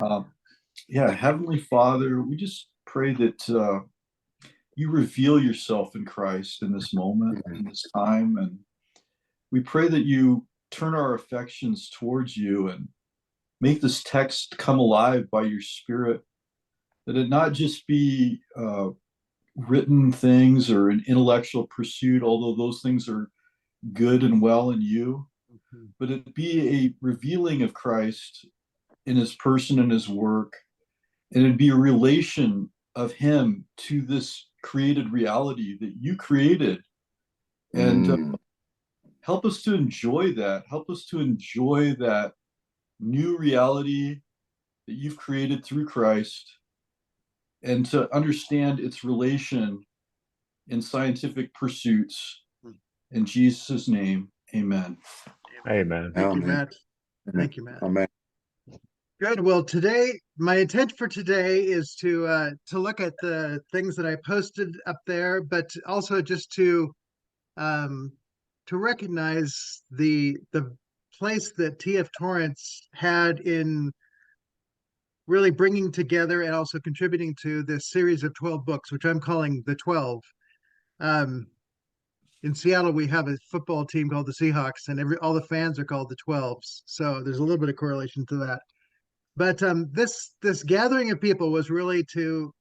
Um, yeah, Heavenly Father, we just pray that you reveal yourself in Christ in this moment, in this time, and we pray that you turn our affections towards you and make this text come alive by your Spirit, that it not just be written things or an intellectual pursuit, although those things are good and well in you, but it be a revealing of Christ in his person and his work, and it'd be a relation of him to this created reality that you created. And Mm. help us to enjoy that. Help us to enjoy that new reality that you've created through Christ and to understand its relation in scientific pursuits. In Jesus' name, amen. Amen. Thank you, Amen. Matt. Thank you, Matt. Amen. Good. Well, today, my intent for today is to look at the things that I posted up there, but also just um, to recognize the place that T.F. Torrance had in really bringing together and also contributing to this series of 12 books, which I'm calling the 12. In Seattle, we have a football team called the Seahawks, and all the fans are called the 12s. So there's a little bit of correlation to that. But this gathering of people was really to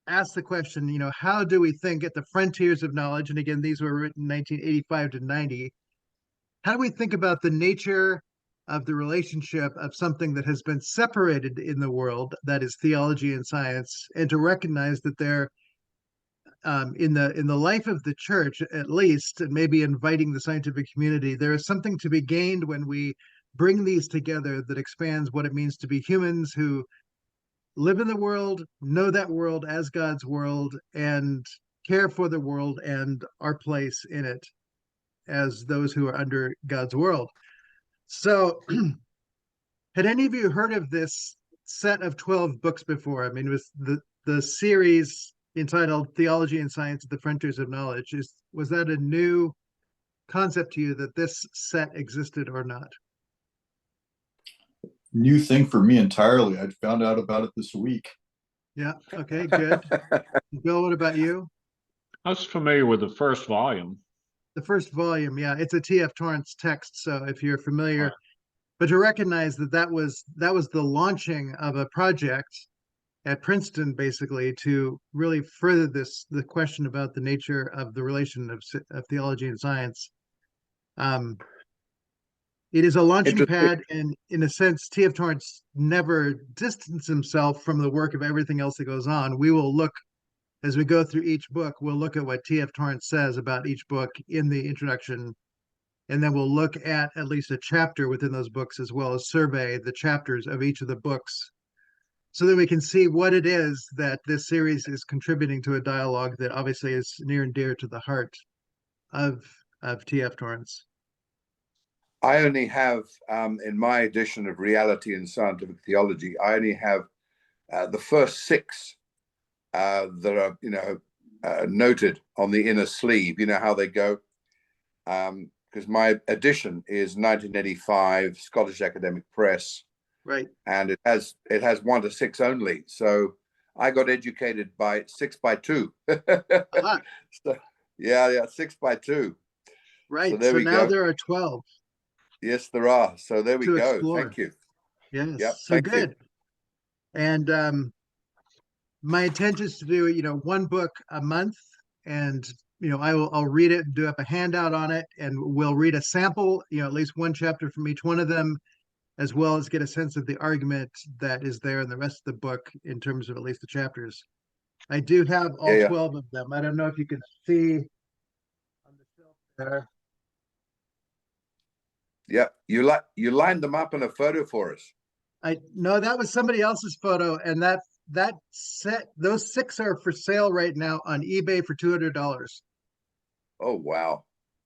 ask the question, how do we think at the frontiers of knowledge? And again, these were written 1985 to 90. How do we think about the nature of the relationship of something that has been separated in the world, that is theology and science, and to recognize that they're in the life of the church, at least, and maybe inviting the scientific community, there is something to be gained when we bring these together that expands what it means to be humans who live in the world, know that world as God's world, and care for the world and our place in it as those who are under God's world. So, had any of you heard of this set of 12 books before? I mean, it was the series entitled Theology and Science at the Frontiers of Knowledge. Was that a new concept to you that this set existed or not? New thing for me entirely. I found out about it this week. Yeah. Okay, good. Bill, what about you? I was familiar with the first volume. The first volume, yeah, it's a T.F. Torrance text. So if you're familiar, Right. but to recognize that was the launching of a project at Princeton, basically, to really further the question about the nature of the relation of theology and science. It is a launching pad, and in a sense, T.F. Torrance never distanced himself from the work of everything else that goes on. We will look, as we go through each book, we'll look at what T.F. Torrance says about each book in the introduction, and then we'll look at least a chapter within those books, as well as survey the chapters of each of the books, so that we can see what it is that this series is contributing to a dialogue that obviously is near and dear to the heart of T.F. Torrance. I only have, in my edition of Reality and Scientific Theology, I only have the first 6 that are, noted on the inner sleeve. You know how they go? Because my edition is 1985, Scottish Academic Press. Right. And it has 1 to 6 only. So I got educated by 6 by 2. So, yeah, 6 by 2. Right. So there we now go. there are 12. Yes, there are. So there we to go. explore. Thank you. Yes. Yep, So good. You. And my intent is to do, one book a month, and I'll read it and do up a handout on it, and we'll read a sample, at least one chapter from each one of them, as well as get a sense of the argument that is there in the rest of the book in terms of at least the chapters. I do have all 12 of them. I don't know if you can see on the shelf there. Yeah, you lined them up in a photo for us. No, that was somebody else's photo, and that set, those 6 are for sale right now on eBay for $200. Oh wow.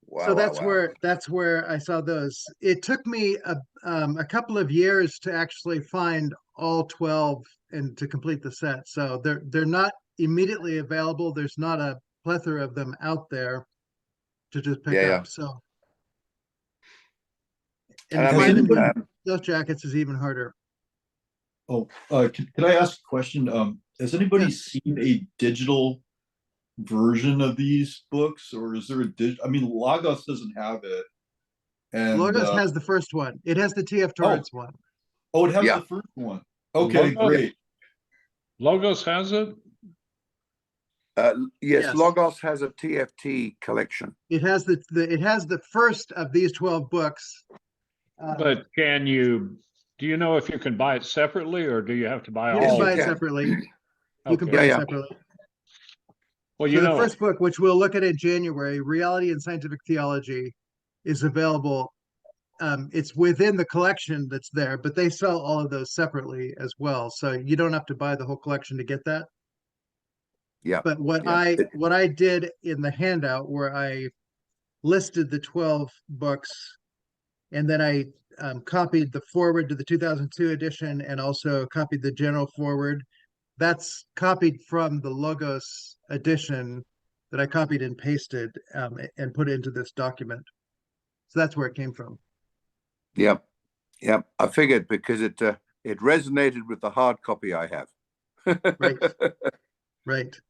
Wow. So wow. that's where I saw those. It took me a couple of years to actually find all 12 and to complete the set. So they're not immediately available. There's not a plethora of them out there to just pick up. So and finding those jackets is even harder. Oh, can I ask a question? Has anybody Yes. seen a digital version of these books, or is there I mean, Logos doesn't have it, and Logos has the first one. It has the TF oh, Torrance one. oh, it has Yeah. the first one. Okay, Logos, great. Logos has it? Yes, Yes. Logos has a TFT collection. It has it has the first of these 12 books. But do you know if you can buy it separately or do you have to buy You Yes, can all you of buy it them? can. separately. You can Okay. buy Yeah, it yeah. separately. Well, So the first book, which we'll look at in January, Reality and Scientific Theology, is available. It's within the collection that's there, but they sell all of those separately as well. So you don't have to buy the whole collection to get that. Yeah. But Yeah. what I did in the handout where I listed the 12 books, and then I copied the forward to the 2002 edition and also copied the general forward. That's copied from the Logos edition that I copied and pasted and put into this document. So that's where it came from. Yeah. Yeah. I figured because it resonated with the hard copy I have. Right. Right.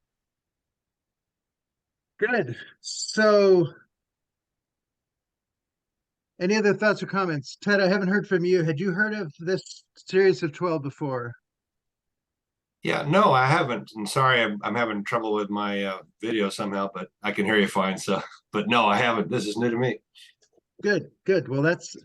Good. So any other thoughts or comments? Ted, I haven't heard from you. Had you heard of this series of 12 before? Yeah, no, I haven't. And sorry, I'm having trouble with my video somehow, but I can hear you fine. So, but no, I haven't. This is new to me. Good, good. Well, that's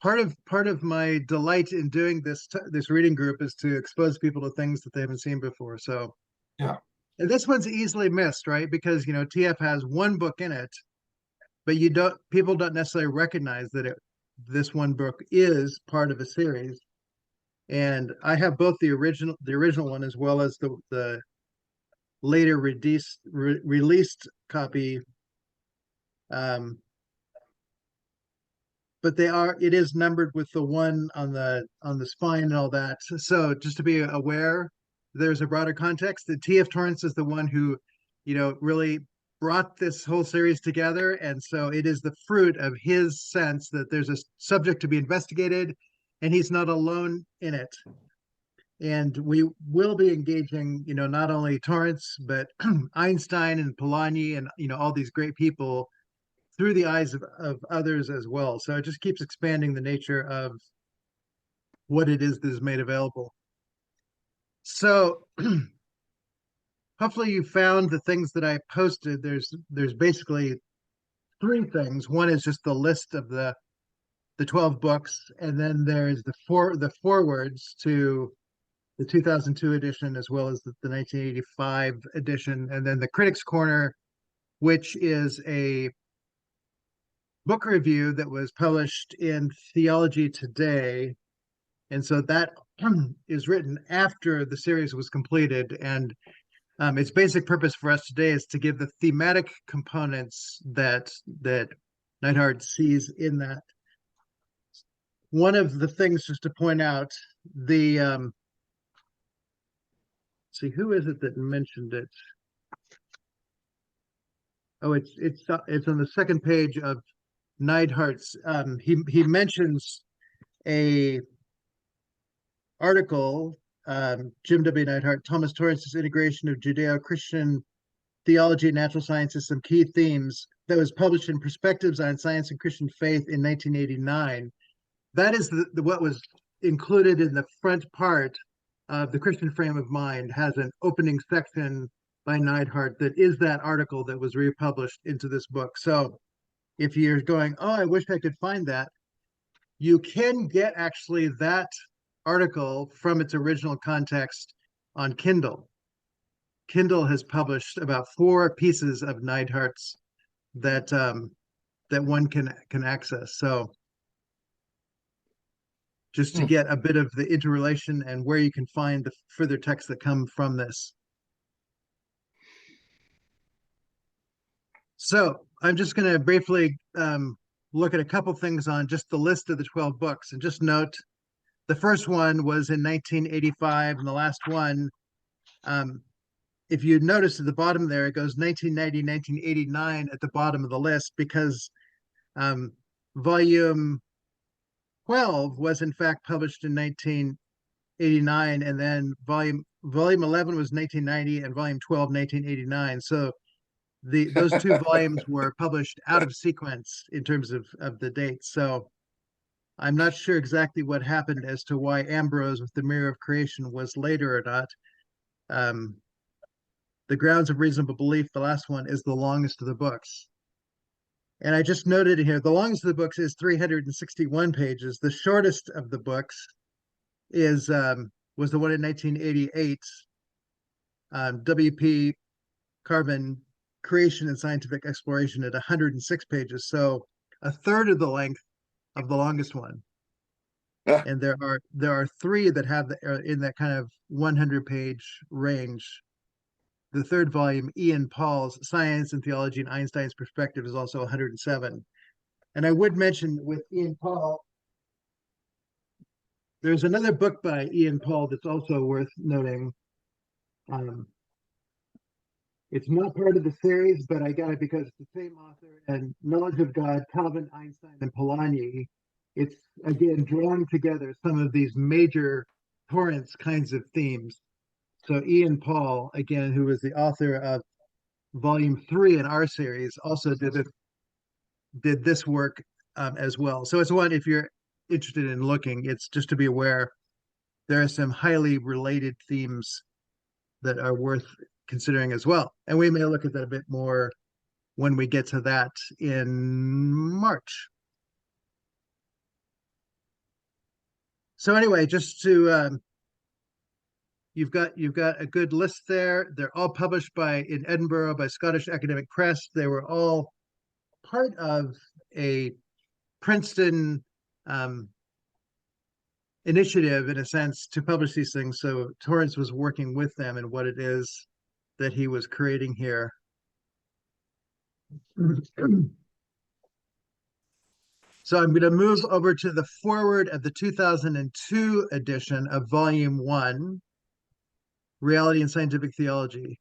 part of my delight in doing this reading group is to expose people to things that they haven't seen before. So, Yeah. and this one's easily missed, right? Because TF has one book in it, but people don't necessarily recognize that this one book is part of a series. And I have both the original one as well as the later released copy. But it is numbered with the one on the spine and all that. So just to be aware, there's a broader context. The TF Torrance is the one who, really brought this whole series together. And so it is the fruit of his sense that there's a subject to be investigated and he's not alone in it. And we will be engaging, not only Torrance, but Einstein and Polanyi and, all these great people through the eyes of others as well. So it just keeps expanding the nature of what it is that is made available. So hopefully you found the things that I posted. There's basically three things. One is just the list of the 12 books, and then there's the forwards to the 2002 edition as well as the 1985 edition, and then the Critics Corner, which is a book review that was published in Theology Today. And so that is written after the series was completed. And its basic purpose for us today is to give the thematic components that Neidhart sees in that. One of the things just to point out, see, who is it that mentioned it? Oh, it's on the second page of Neidhart's. He mentions a article, Jim W. Neidhart, Thomas Torrance's integration of Judeo-Christian theology and natural sciences, some key themes, that was published in Perspectives on Science and Christian Faith in 1989. That is what was included in the front part of the Christian Frame of Mind, has an opening section by Neidhart that is that article that was republished into this book. So if you're going, oh, I wish I could find that, you can get actually that article from its original context on Kindle. Kindle has published about 4 pieces of Neidhart's that one can access. So just to get a bit of the interrelation and where you can find the further texts that come from this. So I'm just going to briefly look at a couple things on just the list of the 12 books, and just note the first one was in 1985, and the last one, if you notice at the bottom there, it goes 1990, 1989 at the bottom of the list, because volume 12 was in fact published in 1989, and then volume 11 was 1990, and volume 12 1989. So those two volumes were published out of sequence in terms of the dates. So I'm not sure exactly what happened as to why Ambrose with the Mirror of Creation was later or not. The Grounds of Reasonable Belief, the last one, is the longest of the books. And I just noted here, the longest of the books is 361 pages. The shortest of the books is was the one in 1988, W.P. Carbon, Creation and Scientific Exploration, at 106 pages. So a third of the length of the longest one. And there are three that have are in that kind of 100-page range. The third volume, Ian Paul's Science and Theology and Einstein's Perspective, is also 107. And I would mention with Ian Paul, there's another book by Ian Paul that's also worth noting. It's not part of the series, but I got it because it's the same author, and Knowledge of God, Calvin, Einstein, and Polanyi. It's, again, drawing together some of these major Torrance kinds of themes. So Ian Paul, again, who was the author of volume 3 in our series, also did this work as well. So it's one, if you're interested in looking, it's just to be aware there are some highly related themes that are worth considering as well. And we may look at that a bit more when we get to that in March. So anyway, just to you've got a good list there. They're all published in Edinburgh by Scottish Academic Press. They were all part of a Princeton initiative, in a sense, to publish these things. So Torrance was working with them in what it is that he was creating here. So I'm going to move over to the foreword of the 2002 edition of Volume 1, Reality and Scientific Theology.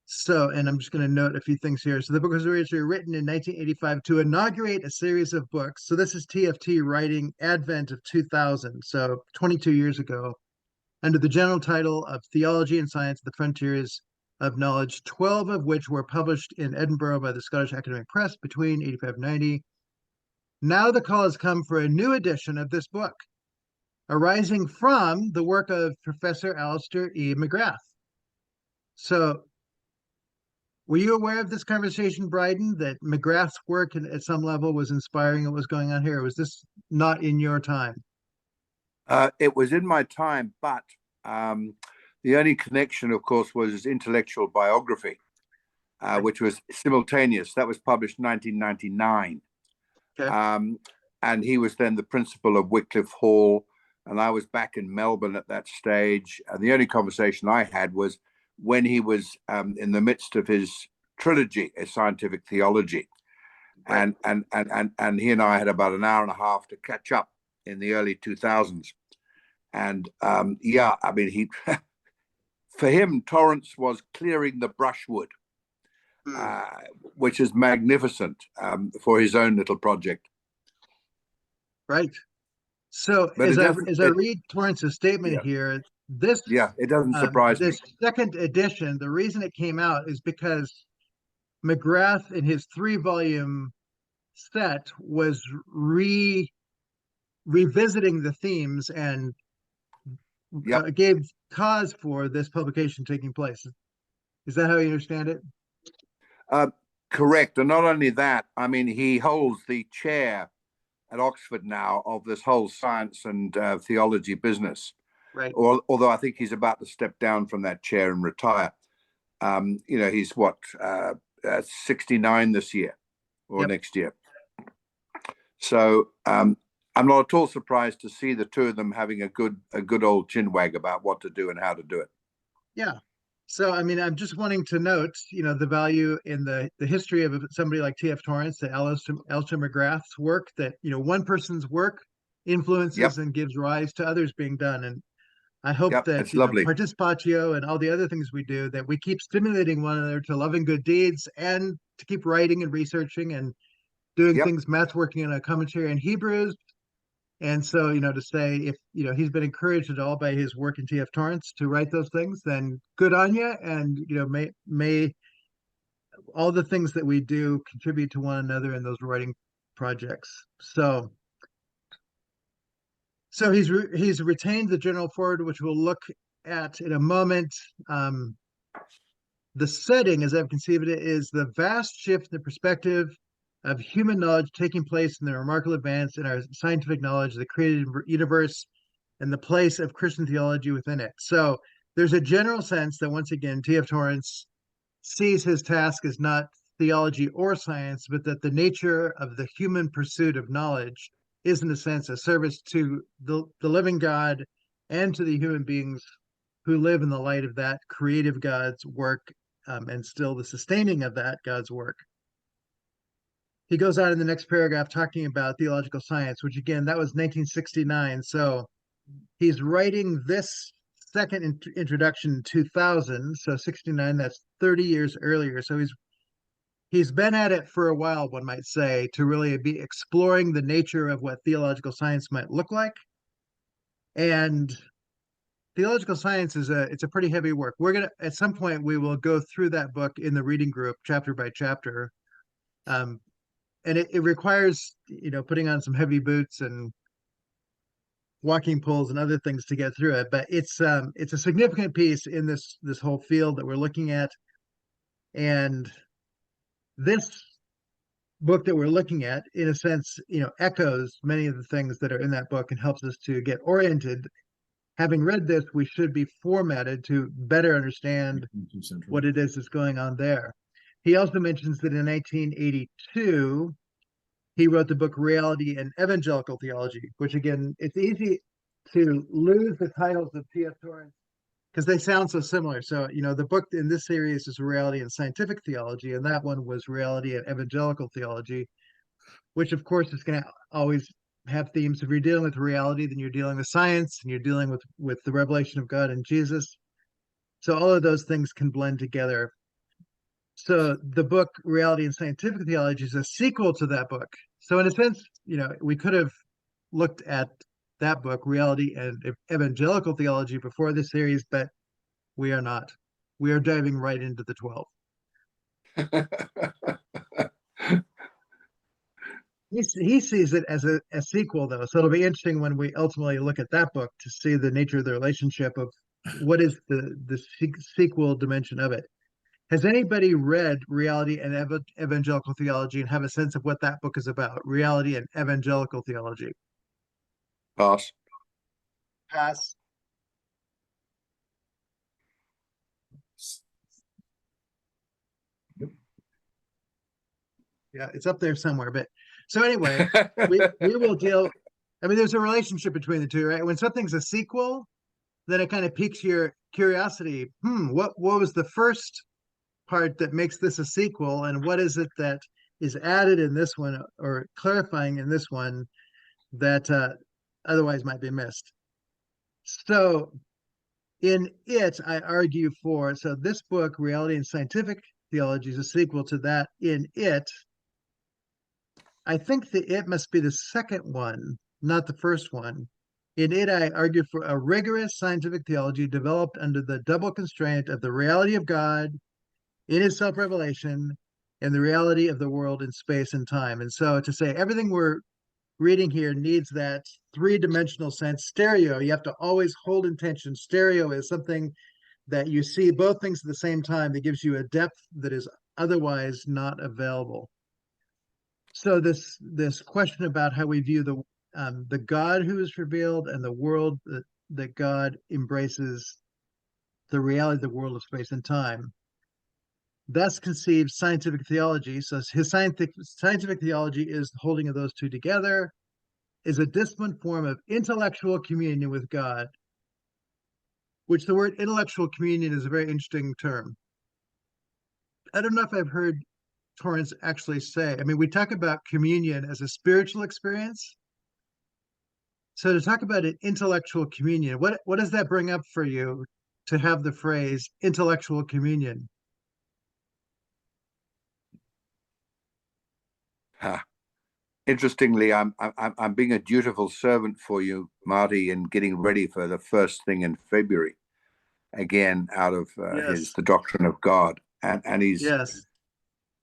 So, and I'm just going to note a few things here. So the book was originally written in 1985 to inaugurate a series of books. So this is TFT writing Advent of 2000, so 22 years ago, under the general title of Theology and Science, the Frontiers of Knowledge, 12 of which were published in Edinburgh by the Scottish Academic Press between 85 and 90. Now the call has come for a new edition of this book, arising from the work of Professor Alistair E. McGrath. So, were you aware of this conversation, Bryden, that McGrath's work at some level was inspiring what was going on here? Or was this not in your time? It was in my time, but the only connection, of course, was his intellectual biography, which was simultaneous. That was published in 1999. Okay. And he was then the principal of Wycliffe Hall, and I was back in Melbourne at that stage. And the only conversation I had was when he was in the midst of his trilogy, A Scientific Theology. Right. And he and I had about an hour and a half to catch up in the early 2000s. And yeah, I mean, he for him, Torrance was clearing the brushwood, which is magnificent for his own little project. Right. So as I read Torrance's statement here, this it doesn't surprise me. This second edition, the reason it came out is because McGrath, in his 3-volume set, was revisiting the themes and gave cause for this publication taking place. Is that how you understand it? Correct. And not only that, I mean, he holds the chair at Oxford now of this whole science and theology business. Right. Although I think he's about to step down from that chair and retire. You know, he's 69 this year or next year. So I'm not at all surprised to see the two of them having a good old chinwag about what to do and how to do it. Yeah. So, I mean, I'm just wanting to note, you know, the value in the history of somebody like T.F. Torrance, the Alistair McGrath's work, that, you know, one person's work influences and gives rise to others being done. And I hope that Participatio and all the other things we do, that we keep stimulating one another to loving good deeds and to keep writing and researching and doing things. Matt's working on a commentary in Hebrews. And so, to say if, he's been encouraged at all by his work in T.F. Torrance to write those things, then good on you. And, may all the things that we do contribute to one another in those writing projects. So he's retained the general forward, which we'll look at in a moment. The setting, as I've conceived it, is the vast shift in the perspective of human knowledge taking place in the remarkable advance in our scientific knowledge of the created universe and the place of Christian theology within it. So there's a general sense that, once again, T.F. Torrance sees his task as not theology or science, but that the nature of the human pursuit of knowledge is, in a sense, a service to the living God and to the human beings who live in the light of that creative God's work, and still the sustaining of that God's work. He goes on in the next paragraph talking about theological science, which again, that was 1969. So he's writing this second introduction in 2000. So 69, that's 30 years earlier. So he's been at it for a while, one might say, to really be exploring the nature of what theological science might look like. And theological science it's a pretty heavy work. We're gonna, at some point, we will go through that book in the reading group, chapter by chapter. And it requires, putting on some heavy boots and walking poles and other things to get through it. But it's a significant piece in this whole field that we're looking at. And this book that we're looking at, in a sense, echoes many of the things that are in that book and helps us to get oriented. Having read this, we should be formatted to better understand what it is that's going on there. He also mentions that in 1982, he wrote the book Reality and Evangelical Theology, which, again, it's easy to lose the titles of T.F. Torrance because they sound so similar. So, the book in this series is Reality and Scientific Theology, and that one was Reality and Evangelical Theology, which, of course, is going to always have themes. If you're dealing with reality, then you're dealing with science, and you're dealing with the revelation of God and Jesus. So all of those things can blend together. So the book Reality and Scientific Theology is a sequel to that book. So in a sense, we could have looked at that book, Reality and Evangelical Theology, before this series, but we are not. We are diving right into the 12. He sees it as a sequel, though. So it'll be interesting when we ultimately look at that book to see the nature of the relationship of what is the sequel dimension of it. Has anybody read Reality and Evangelical Theology and have a sense of what that book is about? Reality and Evangelical Theology. Pass. Pass. Yeah, it's up there somewhere. But so anyway, we will deal. I mean, there's a relationship between the two, right? When something's a sequel, then it kind of piques your curiosity. What was the first part that makes this a sequel, and what is it that is added in this one or clarifying in this one that otherwise might be missed? So in it, I argue for, so this book, Reality and Scientific Theology, is a sequel to that. In it, I think that it must be the second one, not the first one. In it, I argue for a rigorous scientific theology developed under the double constraint of the reality of God in his self-revelation and the reality of the world in space and time. And so to say everything we're reading here needs that three-dimensional sense. Stereo, you have to always hold in tension. Stereo is something that you see both things at the same time that gives you a depth that is otherwise not available. So this question about how we view the God who is revealed and the world that God embraces, the reality of the world of space and time, thus conceives scientific theology. So his scientific theology is the holding of those two together, is a disciplined form of intellectual communion with God, which the word intellectual communion is a very interesting term. I don't know if I've heard Torrance actually say, I mean, we talk about communion as a spiritual experience. So to talk about an intellectual communion, what does that bring up for you to have the phrase intellectual communion? Interestingly, I'm being a dutiful servant for you, Marty, in getting ready for the first thing in February, again out of Yes. the Doctrine of God, and he's Yes.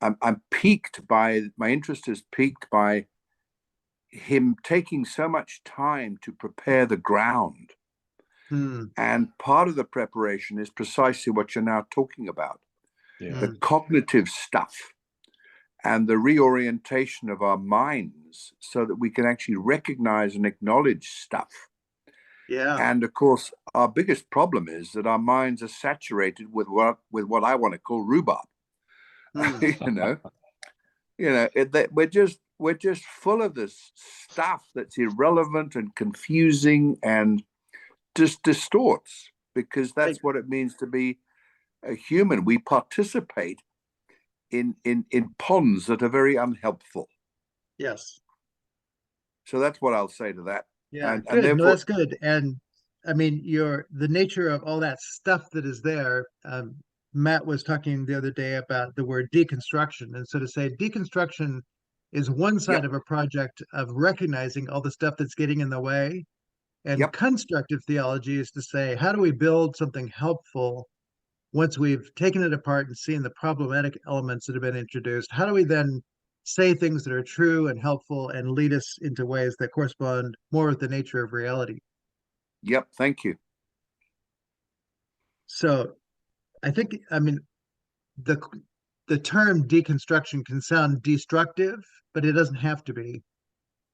I'm piqued by my interest is piqued by him taking so much time to prepare the ground, and part of the preparation is precisely what you're now talking about, the cognitive stuff and the reorientation of our minds so that we can actually recognize and acknowledge stuff. Yeah. And of course, our biggest problem is that our minds are saturated with what I want to call rhubarb. We're just full of this stuff that's irrelevant and confusing and just distorts, because that's what it means to be a human. We participate in ponds that are very unhelpful. Yes. So that's what I'll say to that. Yeah. And Good. therefore, No, that's good. And I mean, the nature of all that stuff that is there. Matt was talking the other day about the word deconstruction, and so to say deconstruction is one side of a project of recognizing all the stuff that's getting in the way, and constructive theology is to say, how do we build something helpful once we've taken it apart and seen the problematic elements that have been introduced? How do we then say things that are true and helpful and lead us into ways that correspond more with the nature of reality? Yep, thank you. So I think, I mean, the term deconstruction can sound destructive, but it doesn't have to be.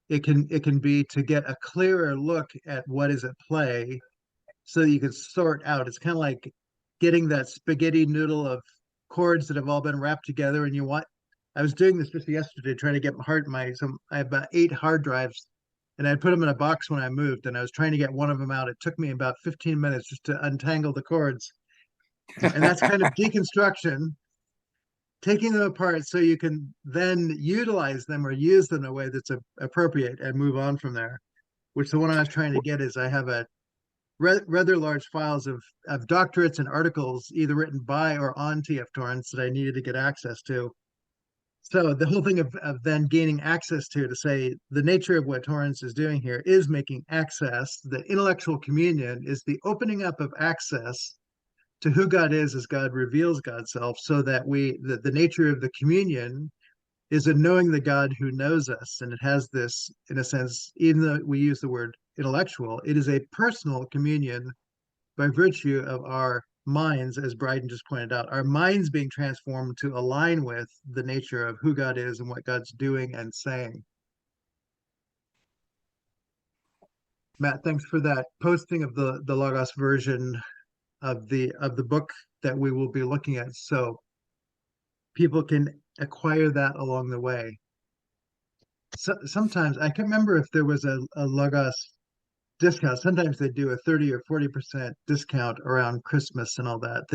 It can be to get a clearer look at what is at play so that you can sort out. It's kind of like getting that spaghetti noodle of chords that have all been wrapped together, and I was doing this just yesterday, trying to get I have about 8 hard drives, and I put them in a box when I moved, and I was trying to get one of them out. It took me about 15 minutes just to untangle the cords. And that's kind of deconstruction, taking them apart so you can then utilize them or use them in a way that's appropriate and move on from there. Which the one I was trying to get is I have a rather large files of doctorates and articles either written by or on T.F. Torrance that I needed to get access to. So the whole thing of then gaining access to say the nature of what Torrance is doing here is making access. The intellectual communion is the opening up of access to who God is as God reveals God's self, so that the nature of the communion is a knowing the God who knows us. And it has this, in a sense, even though we use the word intellectual, it is a personal communion by virtue of our minds, as Bryden just pointed out, our minds being transformed to align with the nature of who God is and what God's doing and saying. Matt, thanks for that posting of the Logos version of the book that we will be looking at, so people can acquire that along the way. So sometimes I can't remember if there was a Logos discount. Sometimes they do a 30 or 40% discount around Christmas and all that.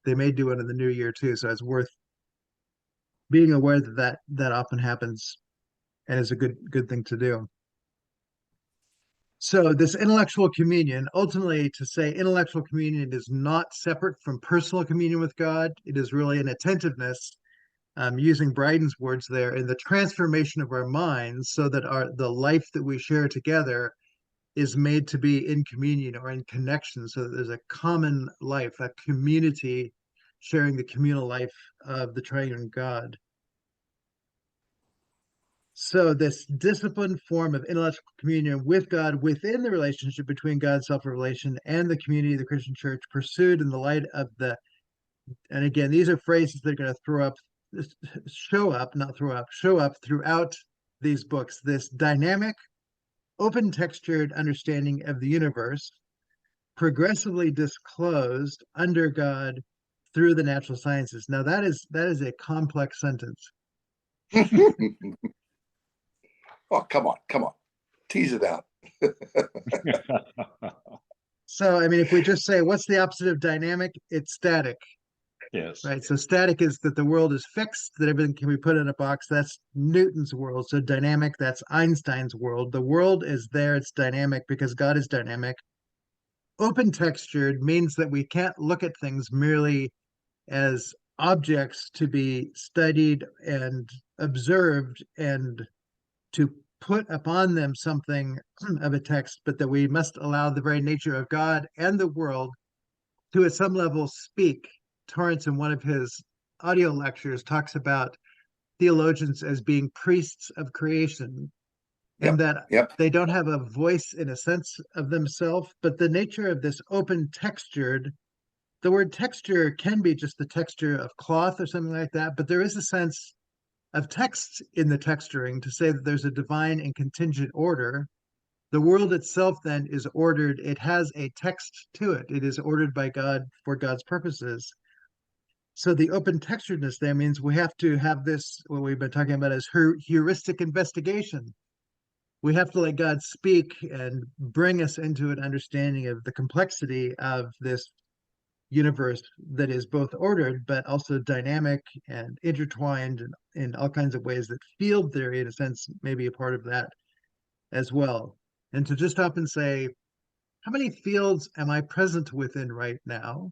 They may do it in the new year too, so it's worth being aware that often happens and is a good thing to do. So this intellectual communion, ultimately, to say intellectual communion is not separate from personal communion with God. It is really an attentiveness, using Bryden's words there, in the transformation of our minds so that the life that we share together is made to be in communion or in connection, so that there's a common life, a community sharing the communal life of the triune God. So this disciplined form of intellectual communion with God within the relationship between God's self-revelation and the community of the Christian church, pursued in the light of and again, these are phrases that are going to show up throughout these books, this dynamic, open textured understanding of the universe, progressively disclosed under God through the natural sciences. Now that is a complex sentence. Oh, come on. Tease it out. So, I mean, if we just say, what's the opposite of dynamic? It's static. Yes. Right. So static is that the world is fixed, that everything can be put in a box. That's Newton's world. So dynamic, that's Einstein's world. The world is there. It's dynamic because God is dynamic. Open textured means that we can't look at things merely as objects to be studied and observed and to put upon them something of a text, but that we must allow the very nature of God and the world to, at some level, speak. Torrance, in one of his audio lectures, talks about theologians as being priests of creation, and that they don't have a voice in a sense of themselves, but the nature of this open textured, the word texture can be just the texture of cloth or something like that, but there is a sense of text in the texturing to say that there's a divine and contingent order. The world itself then is ordered. It has a text to it. It is ordered by God for God's purposes. So the open texturedness there means we have to have this, what we've been talking about as heuristic investigation. We have to let God speak and bring us into an understanding of the complexity of this universe that is both ordered, but also dynamic and intertwined in all kinds of ways that field theory, in a sense, may be a part of that as well. And to just stop and say, how many fields am I present within right now?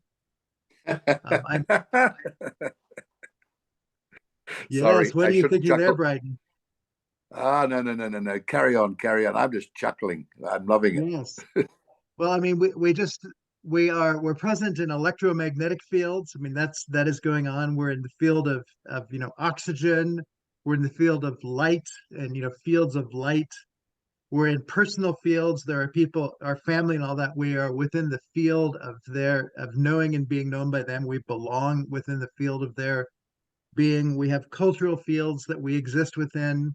Sorry, Yes, what I are you shouldn't thinking there, chuckle. Bryden? No. Carry on. I'm just chuckling. I'm loving it. Yes. Well, I mean, we're present in electromagnetic fields. I mean, that is going on. We're in the field of oxygen. We're in the field of light and fields of light. We're in personal fields. There are people, our family and all that. We are within the field of knowing and being known by them. We belong within the field of their being. We have cultural fields that we exist within.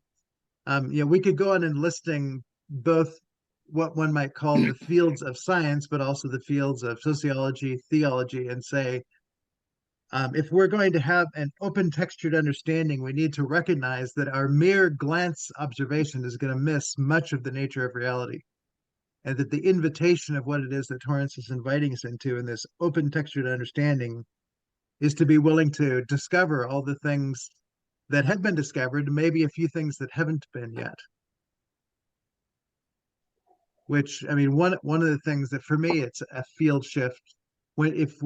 We could go on enlisting both what one might call the fields of science, but also the fields of sociology, theology, and say, if we're going to have an open textured understanding, we need to recognize that our mere glance observation is going to miss much of the nature of reality. And that the invitation of what it is that Torrance is inviting us into in this open textured understanding is to be willing to discover all the things that have been discovered, maybe a few things that haven't been yet. Which, I mean, one of the things that for me it's a field shift. When if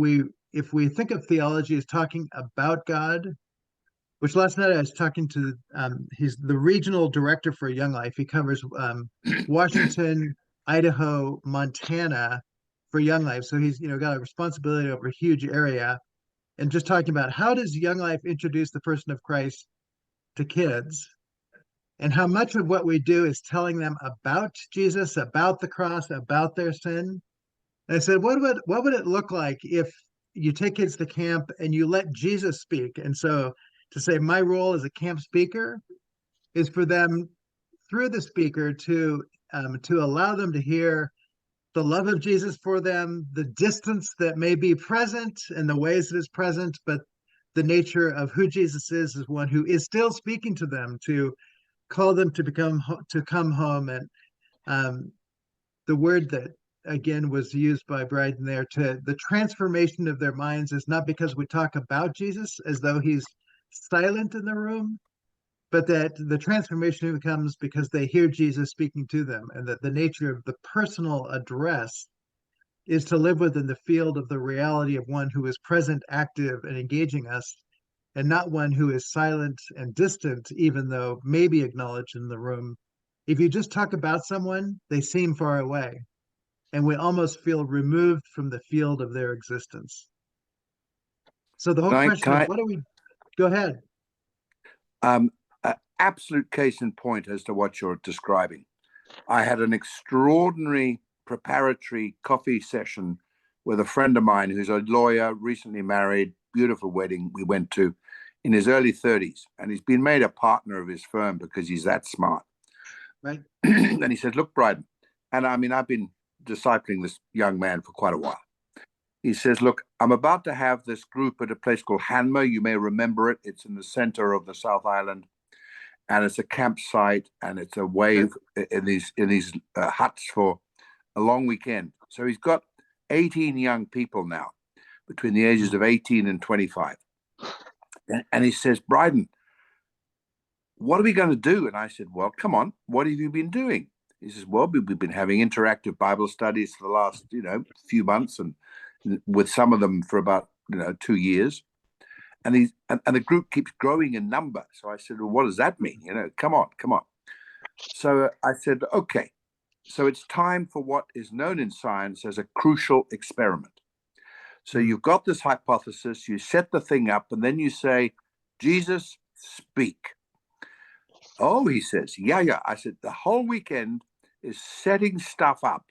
we think of theology as talking about God, which last night I was talking to, he's the regional director for Young Life. He covers Washington, Idaho, Montana for Young Life. So he's got a responsibility over a huge area, and just talking about how does Young Life introduce the person of Christ to kids, and how much of what we do is telling them about Jesus, about the cross, about their sin. And I said, what would it look like if you take kids to camp and you let Jesus speak? And so to say my role as a camp speaker is for them through the speaker to allow them to hear the love of Jesus for them, the distance that may be present and the ways it is present, but the nature of who Jesus is one who is still speaking to them, to call them to come home. And the word that again was used by Bryden there, to the transformation of their minds, is not because we talk about Jesus as though he's silent in the room, but that the transformation comes because they hear Jesus speaking to them, and that the nature of the personal address is to live within the field of the reality of one who is present, active, and engaging us, and not one who is silent and distant, even though maybe acknowledged in the room. If you just talk about someone, they seem far away, and we almost feel removed from the field of their existence. So the whole question is, what do we, go ahead. Absolute case in point as to what you're describing. I had an extraordinary preparatory coffee session with a friend of mine who's a lawyer, recently married, beautiful wedding we went to, in his early 30s. And he's been made a partner of his firm because he's that smart. Right. And he said, look, Bryden, and I mean, I've been discipling this young man for quite a while. He says, look, I'm about to have this group at a place called Hanmer. You may remember it. It's in the center of the South Island. And it's a campsite, and it's a way in these huts for a long weekend. So he's got 18 young people now, between the ages of 18 and 25. And he says, Bryden, what are we going to do? And I said, well, come on, what have you been doing? He says, well, we've been having interactive Bible studies for the last, few months, and with some of them for about, 2 years. And the group keeps growing in number. So I said, well, what does that mean? Come on. So I said, okay, so it's time for what is known in science as a crucial experiment. So you've got this hypothesis, you set the thing up, and then you say, Jesus, speak. Oh, he says, yeah. I said, the whole weekend is setting stuff up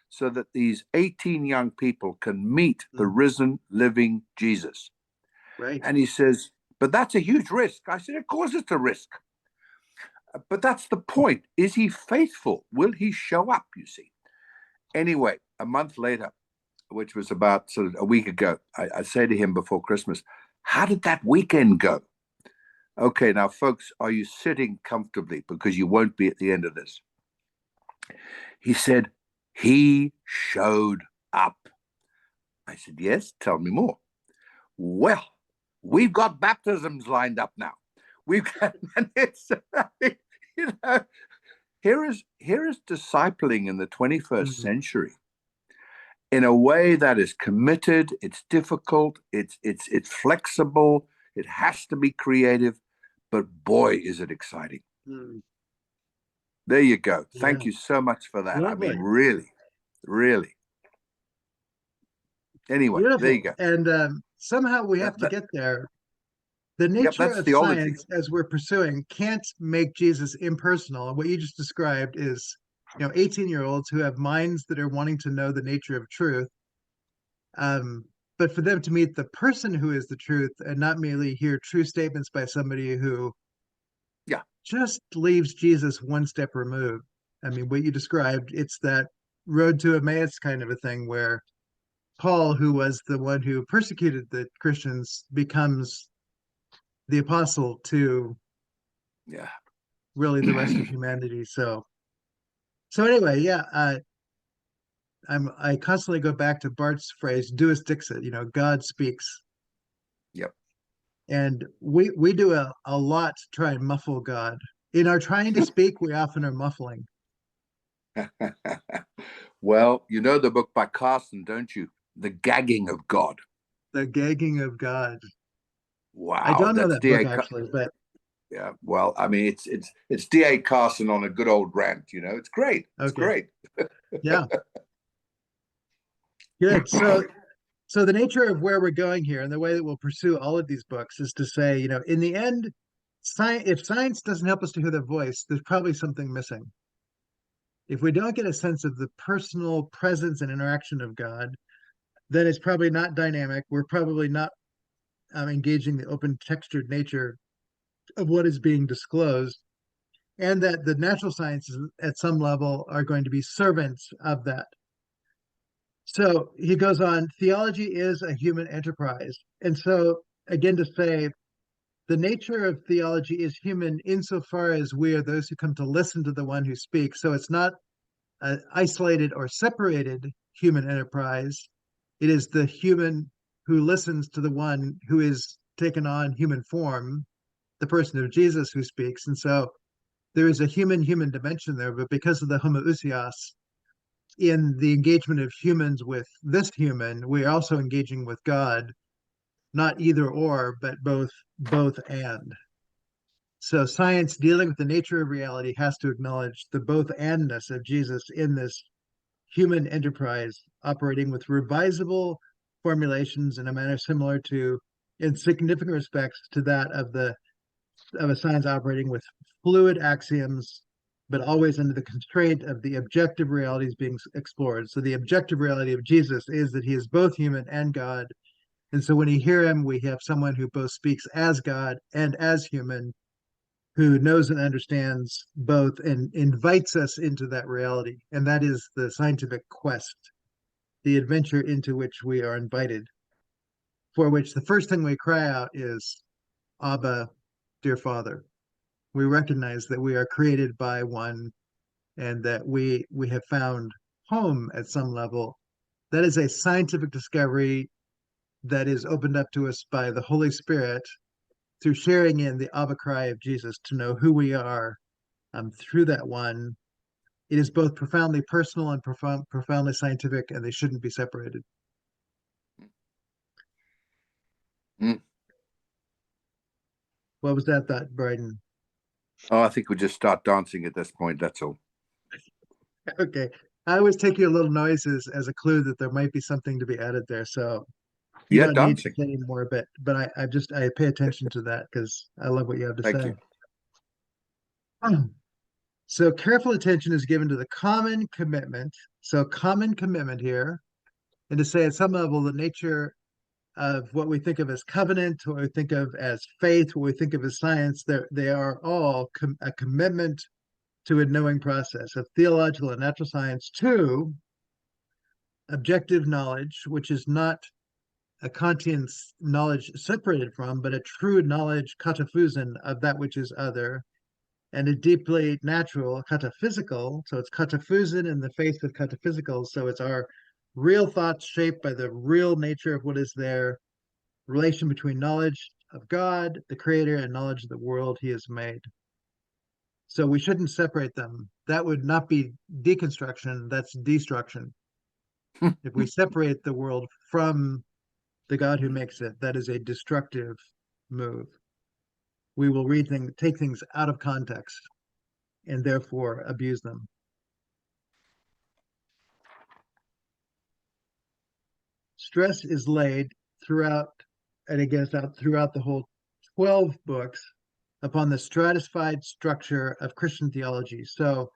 so that these 18 young people can meet the risen, living Jesus. Right. And he says, but that's a huge risk. I said, of course it's a risk. But that's the point. Is he faithful? Will he show up, you see? Anyway, a month later, which was about sort of a week ago, I say to him before Christmas, how did that weekend go? Okay, now, folks, are you sitting comfortably? Because you won't be at the end of this. He said, he showed up. I said, yes, tell me more. Well, we've got baptisms lined up now. We've got, and it's, you know, here is discipling in the 21st century in a way that is committed, it's difficult, it's flexible, it has to be creative, but boy, is it exciting. There you go. Thank you so much for that. Lovely. I mean, really, really. Anyway, Beautiful. there you go. And somehow we have to get there. The nature that's of theology. science, as we're pursuing, can't make Jesus impersonal. And what you just described is, 18-year-olds who have minds that are wanting to know the nature of truth. But for them to meet the person who is the truth and not merely hear true statements by somebody who just leaves Jesus one step removed. I mean, what you described, it's that road to Emmaus kind of a thing where Paul, who was the one who persecuted the Christians, becomes the apostle to really the rest of humanity. So anyway, I constantly go back to Bart's phrase, "Deus dixit," God speaks. Yep. And we do a lot to try and muffle God. In our trying to speak, we often are muffling. Well, you know the book by Carson, don't you? The Gagging of God. The Gagging of God. Wow. I don't know that book D.A. actually, but yeah, well, I mean, it's D.A. Carson on a good old rant, It's great. It's great. Yeah. Good. So the nature of where we're going here and the way that we'll pursue all of these books is to say, in the end, if science doesn't help us to hear the voice, there's probably something missing. If we don't get a sense of the personal presence and interaction of God, then it's probably not dynamic. We're probably not engaging the open textured nature of what is being disclosed, and that the natural sciences at some level are going to be servants of that. So he goes on, theology is a human enterprise. And so, again, to say the nature of theology is human insofar as we are those who come to listen to the one who speaks. So it's not an isolated or separated human enterprise. It is the human who listens to the one who is taken on human form, the person of Jesus who speaks. And so there is a human dimension there, but because of the homoousios, in the engagement of humans with this human, we're also engaging with God, not either or, but both and. So science dealing with the nature of reality has to acknowledge the both andness of Jesus in this human enterprise, operating with revisable formulations in a manner similar to, in significant respects, to that of a science operating with fluid axioms, but always under the constraint of the objective realities being explored. So the objective reality of Jesus is that he is both human and God. And so when you hear him, we have someone who both speaks as God and as human, who knows and understands both and invites us into that reality. And that is the scientific quest, the adventure into which we are invited, for which the first thing we cry out is, Abba, dear Father. We recognize that we are created by one and that we have found home at some level. That is a scientific discovery that is opened up to us by the Holy Spirit through sharing in the Abba cry of Jesus to know who we are through that one. It is both profoundly personal and profoundly scientific, and they shouldn't be separated. What was that thought, Bryden? Oh, I think we'll just start dancing at this point. That's all. Okay. I was taking a little noises as a clue that there might be something to be added there. So you Yeah, don't need to dancing. say more, but I pay attention to that because I love what you have to Thank say. you. So careful attention is given to the common commitment. So common commitment here, and to say at some level the nature of what we think of as covenant, what we think of as faith, what we think of as science, they are all a commitment to a knowing process of theological and natural science to objective knowledge, which is not a Kantian knowledge separated from, but a true knowledge kataphusen of that which is other, and a deeply natural kataphysical. So it's kataphusen in the face of kataphysical. So it's our real thoughts shaped by the real nature of what is there, relation between knowledge of God, the creator, and knowledge of the world he has made. So we shouldn't separate them. That would not be deconstruction, that's destruction. If we separate the world from the God who makes it, that is a destructive move. We will take things out of context and therefore abuse them. Stress is laid throughout, and again, throughout the whole 12 books upon the stratified structure of Christian theology. So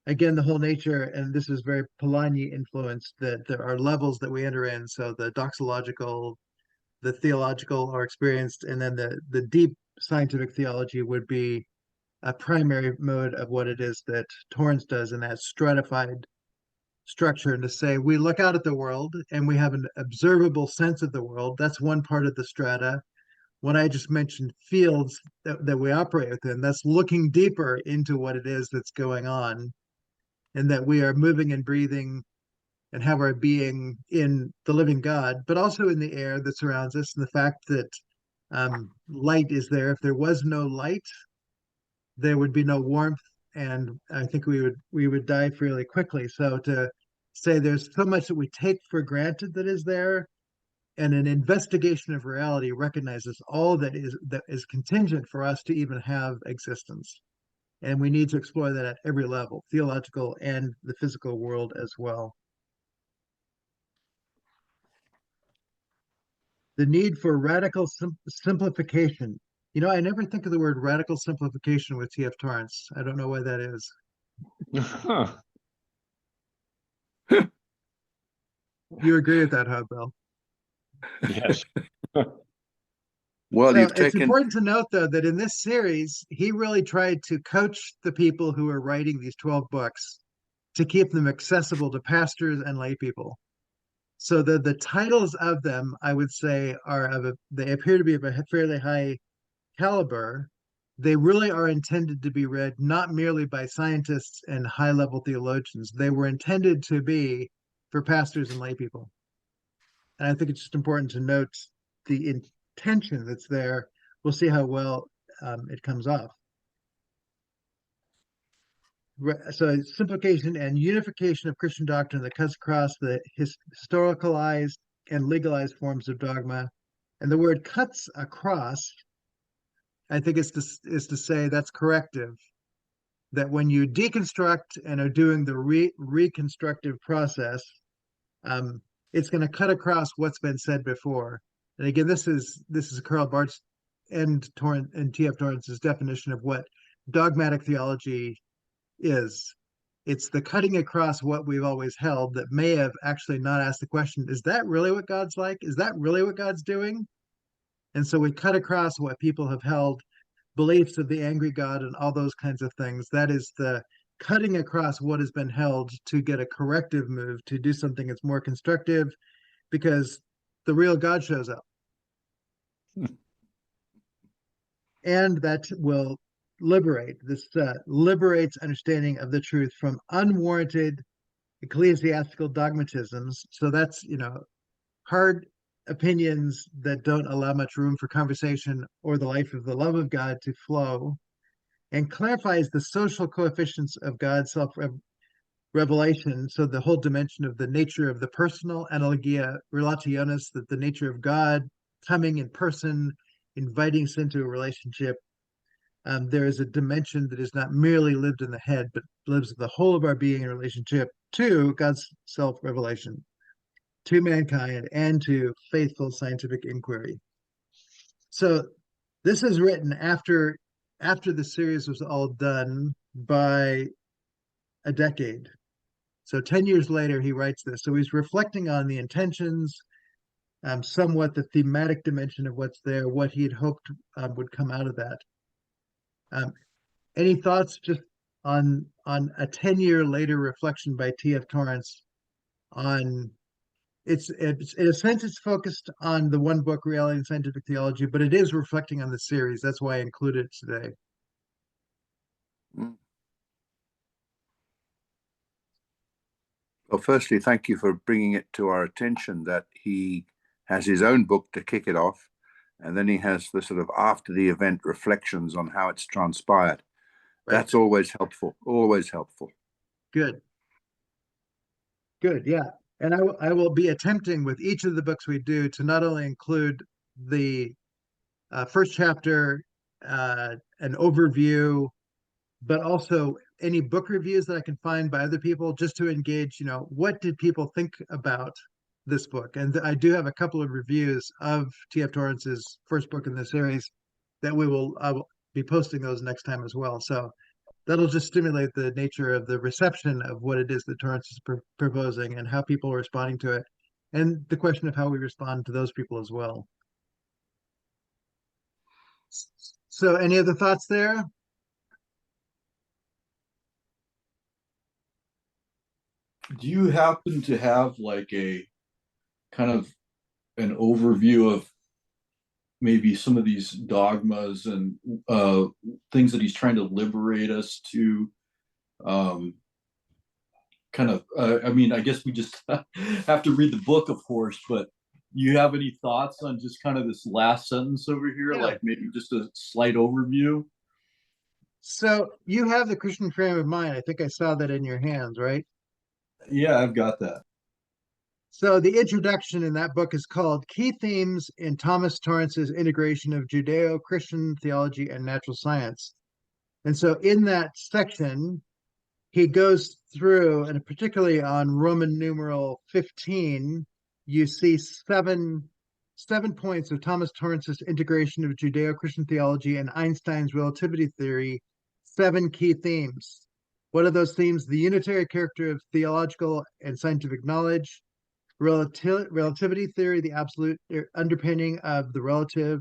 again, the whole nature, and this is very Polanyi influenced, that there are levels that we enter in. So the doxological, the theological are experienced, and then the deep scientific theology would be a primary mode of what it is that Torrance does in that stratified structure. And to say we look out at the world and we have an observable sense of the world, that's one part of the strata. When I just mentioned fields that we operate within, that's looking deeper into what it is that's going on, and that we are moving and breathing and have our being in the living God, but also in the air that surrounds us, and the fact that light is there. If there was no light, there would be no warmth, and I think we would die fairly quickly. So to say there's so much that we take for granted that is there, and an investigation of reality recognizes all that is contingent for us to even have existence. And we need to explore that at every level, theological and the physical world as well. The need for radical simplification. You know, I never think of the word radical simplification with T.F. Torrance. I don't know why that is. Huh. You agree with that, huh, Bill? Yes. Well, So you've it's taken. important to note, though, that in this series, he really tried to coach the people who are writing these 12 books to keep them accessible to pastors and lay people. So the titles of them, I would say, they appear to be of a fairly high caliber. They really are intended to be read not merely by scientists and high-level theologians. They were intended to be for pastors and lay people. And I think it's just important to note the intention that's there. We'll see how well it comes off. So simplification and unification of Christian doctrine that cuts across the historicalized and legalized forms of dogma. And the word cuts across, I think is to say that's corrective. That when you deconstruct and are doing the reconstructive process, it's going to cut across what's been said before. And again, this is Karl Barth's and T.F. Torrance's definition of what dogmatic theology is. It's the cutting across what we've always held that may have actually not asked the question, is that really what God's like? Is that really what God's doing? And so we cut across what people have held, beliefs of the angry God and all those kinds of things. That is the cutting across what has been held to get a corrective move, to do something that's more constructive, because the real God shows up. And that will liberates understanding of the truth from unwarranted ecclesiastical dogmatisms. So that's, hard opinions that don't allow much room for conversation or the life of the love of God to flow, and clarifies the social coefficients of God's self-revelation. So the whole dimension of the nature of the personal, analogia relationis, that the nature of God coming in person, inviting us into a relationship, there is a dimension that is not merely lived in the head, but lives in the whole of our being in relationship to God's self-revelation, to mankind, and to faithful scientific inquiry. So this is written after the series was all done by a decade. So 10 years later, he writes this. So he's reflecting on the intentions, somewhat the thematic dimension of what's there, what he had hoped would come out of that. Any thoughts just on a 10-year later reflection by T.F. Torrance on it's in a sense it's focused on the one book, Reality and Scientific Theology, but it is reflecting on the series. That's why I included it today. Well, firstly, thank you for bringing it to our attention that he has his own book to kick it off, and then he has the sort of after the event reflections on how it's transpired. Right. That's always helpful, always helpful. Good, yeah. And I will be attempting with each of the books we do to not only include the first chapter, an overview, but also any book reviews that I can find by other people, just to engage, what did people think about this book? And I do have a couple of reviews of T.F. Torrance's first book in the series that I will be posting those next time as well. So that'll just stimulate the nature of the reception of what it is that Torrance is proposing and how people are responding to it, and the question of how we respond to those people as well. So any other thoughts there? Do you happen to have like a kind of an overview of maybe some of these dogmas and things that he's trying to liberate us to? I mean, I guess we just have to read the book, of course, but you have any thoughts on just kind of this last sentence over here? Yeah. Like maybe just a slight overview? So you have the Christian frame of mind. I think I saw that in your hands, right? Yeah, I've got that. So the introduction in that book is called Key Themes in Thomas Torrance's Integration of Judeo-Christian Theology and Natural Science. And so in that section, he goes through, and particularly on Roman numeral 15, you see seven points of Thomas Torrance's integration of Judeo-Christian theology and Einstein's relativity theory, 7 key themes. What are those themes? The unitary character of theological and scientific knowledge, relativity theory, the absolute underpinning of the relative.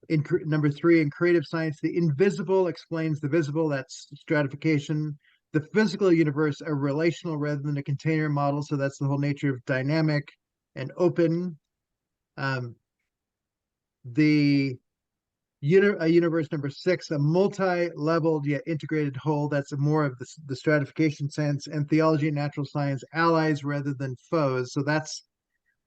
Number 3, in creative science, the invisible explains the visible, that's stratification. The physical universe, a relational rather than a container model, so that's the whole nature of dynamic and open. A universe, number 6, a multi-leveled yet integrated whole, that's more of the stratification sense. And theology and natural science, allies rather than foes, so that's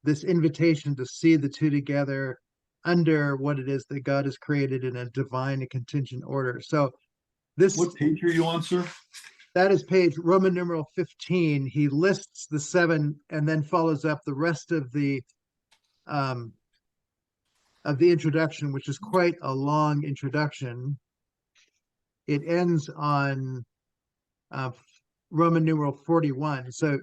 this invitation to see the two together under what it is that God has created in a divine and contingent order. So this, What page are you on, sir? that is page Roman numeral 15. He lists the 7 and then follows up the rest of the introduction, which is quite a long introduction. It ends on Roman numeral 41. So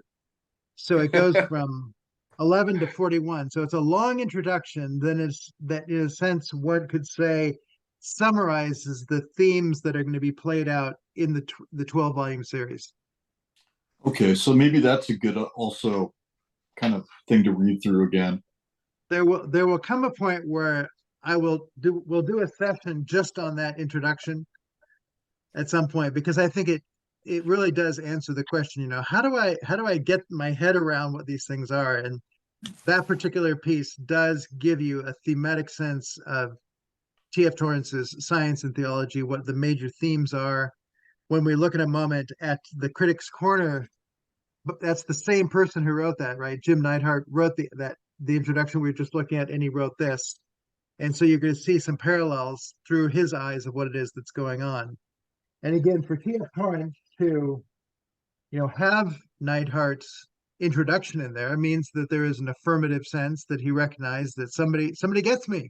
it goes from 11 to 41. So it's a long introduction. That in a sense, one could say, summarizes the themes that are going to be played out in the 12-volume series. Okay, so maybe that's a good also kind of thing to read through again. There will come a point where we'll do a session just on that introduction at some point, because I think it really does answer the question, how do I get my head around what these things are? And that particular piece does give you a thematic sense of T.F. Torrance's science and theology, what the major themes are. When we look in a moment at the Critics' Corner, that's the same person who wrote that, right? Jim Neidhart wrote the introduction we were just looking at, and he wrote this. And so you're going to see some parallels through his eyes of what it is that's going on. And again, for T.F. Torrance to, have Neidhart's introduction in there means that there is an affirmative sense that he recognized that somebody gets me.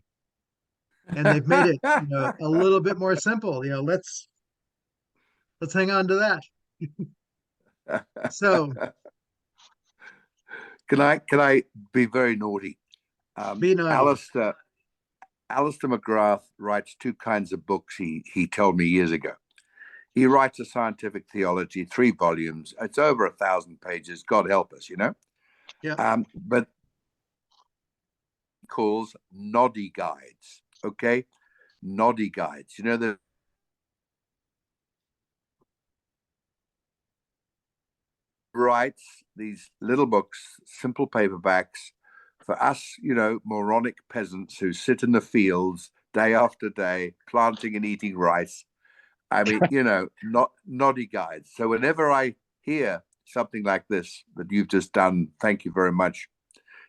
and they've made it, a little bit more simple. Let's hang on to that. So Can I be very naughty? be naughty. Alistair McGrath writes two kinds of books. He told me years ago. He writes a scientific theology, 3 volumes. It's over 1,000 pages. God help us, Yeah. But he calls noddy guides. Okay, noddy guides. The writes these little books, simple paperbacks for us, moronic peasants who sit in the fields day after day, planting and eating rice. I mean, not noddy guides. So whenever I hear something like this that you've just done, thank you very much.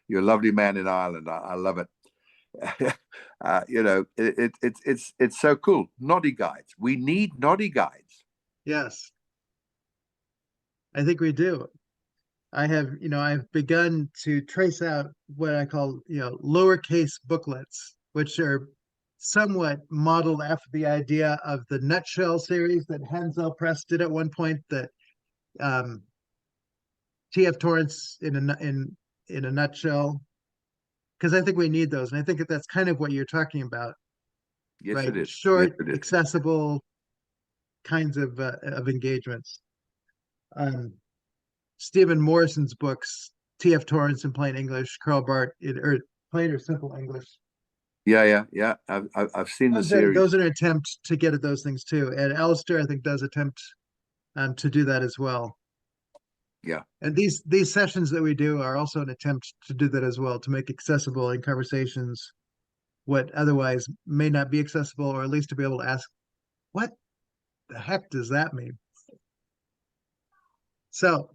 You're a lovely man in Ireland. I love it. It's so cool. Noddy guides. We need noddy guides. Yes, I think we do. I've begun to trace out what I call, lowercase booklets, which are somewhat modeled after the idea of the Nutshell series that Hansel Press did at one point, that T.F. Torrance in a nutshell. Because I think we need those, and I think that's kind of what you're talking about, Yes, right? it is. Short, Yes, it is. accessible kinds of engagements. Stephen Morrison's books, T.F. Torrance in plain English, Karl Barth or plain or simple English. Yeah. I've seen the series. Those are an attempt to get at those things too, and Alistair, I think, does attempt to do that as well. Yeah. And these sessions that we do are also an attempt to do that as well, to make accessible in conversations what otherwise may not be accessible, or at least to be able to ask, what the heck does that mean? So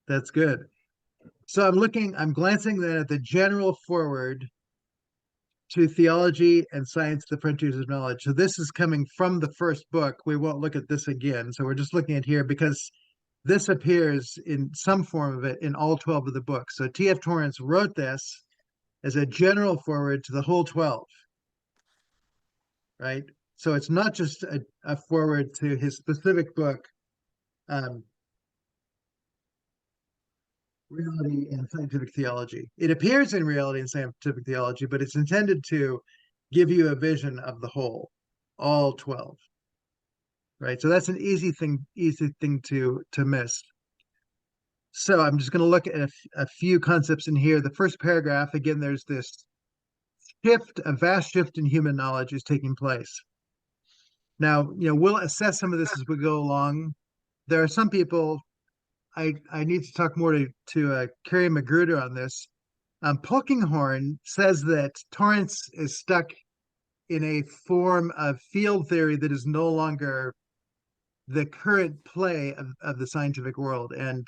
that's good. So I'm glancing then at the general foreword to Theology and Science, the Frontiers of Knowledge. So this is coming from the first book. We won't look at this again. So we're just looking at here because this appears in some form of it in all 12 of the books. So T.F. Torrance wrote this as a general foreword to the whole 12, right? So it's not just a foreword to his specific book, Reality and Scientific Theology. It appears in Reality and Scientific Theology, but it's intended to give you a vision of the whole, all 12. Right. So that's an easy thing to miss. So I'm just going to look at a few concepts in here. The first paragraph, again, there's this a vast shift in human knowledge is taking place. Now, we'll assess some of this as we go along. There are some people, I need to talk more to Carrie Magruder on this. Polkinghorne says that Torrance is stuck in a form of field theory that is no longer the current play of the scientific world. And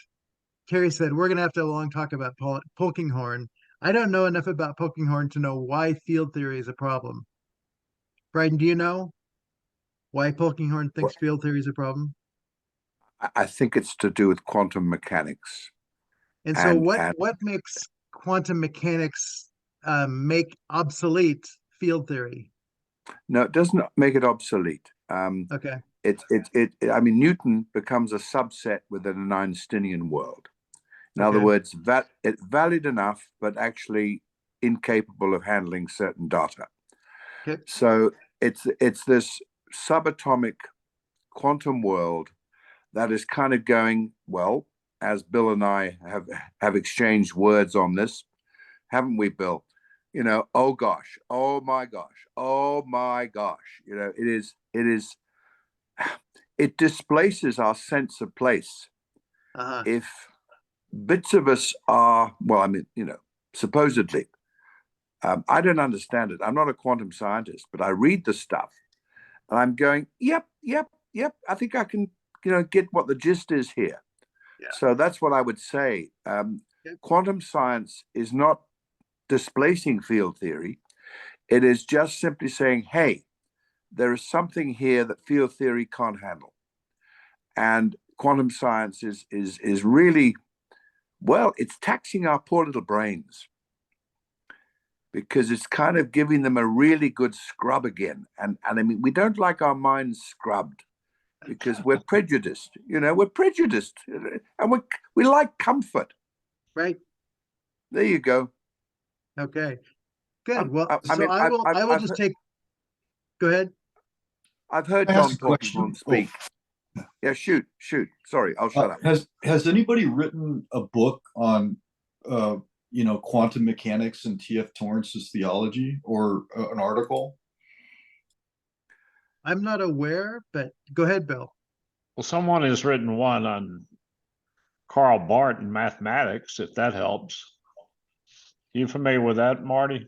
Carrie said, we're going to have a long talk about Polkinghorne. I don't know enough about Polkinghorne to know why field theory is a problem. Bryden, do you know why Polkinghorne thinks field theory is a problem? I think it's to do with quantum mechanics. And so what makes quantum mechanics make obsolete field theory? No, it doesn't make it obsolete. Okay. I mean, Newton becomes a subset within an Einsteinian world. In other words, it's valid enough, but actually incapable of handling certain data. Okay. So it's this subatomic quantum world that is kind of going, well, as Bill and I have exchanged words on this, haven't we, Bill? Oh gosh, oh my gosh, oh my gosh. It displaces our sense of place. If bits of us are, well, I mean, supposedly, I don't understand it. I'm not a quantum scientist, but I read the stuff and I'm going, yep. I think I can, get what the gist is here. Yeah. So that's what I would say. Quantum science is not displacing field theory. It is just simply saying, hey, there is something here that field theory can't handle. And quantum science is really, well, it's taxing our poor little brains. because it's kind of giving them a really good scrub again. And I mean, we don't like our minds scrubbed because we're prejudiced. We're prejudiced, and we like comfort. Right. There you go. Okay. Good. Well, I so mean, I will just take. Go ahead. I've heard Can I ask John a question? Paulson speak. Yeah, shoot. Sorry, I'll shut up. Has anybody written a book on quantum mechanics and T.F. Torrance's theology, or an article? I'm not aware, but go ahead, Bill. Well, someone has written one on Karl Barth and mathematics, if that helps. You familiar with that, Marty?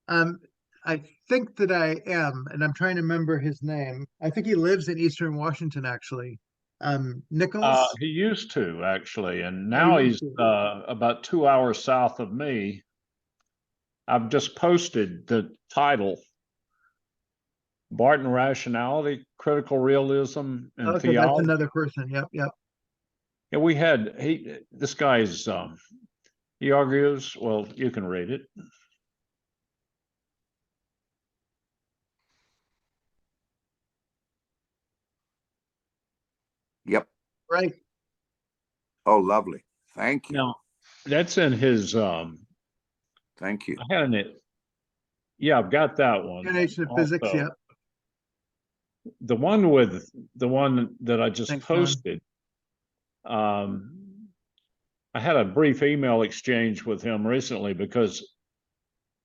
I think that I am, and I'm trying to remember his name. I think he lives in Eastern Washington, actually. Nichols? He used to, actually, and Oh, now he he's used to. about 2 hours south of me. I've just posted the title, Barton Rationality, Critical Realism, and Okay, that's Theology. another person. Yep. Yeah, this guy's, he argues, well, you can read it. Yep. Right. Oh, lovely. Thank you. Now, that's in his, Thank you. I had it. Yeah, I've got that one. Foundation of Physics. Also, Yep. the one that I just Thanks, Don. posted, I had a brief email exchange with him recently because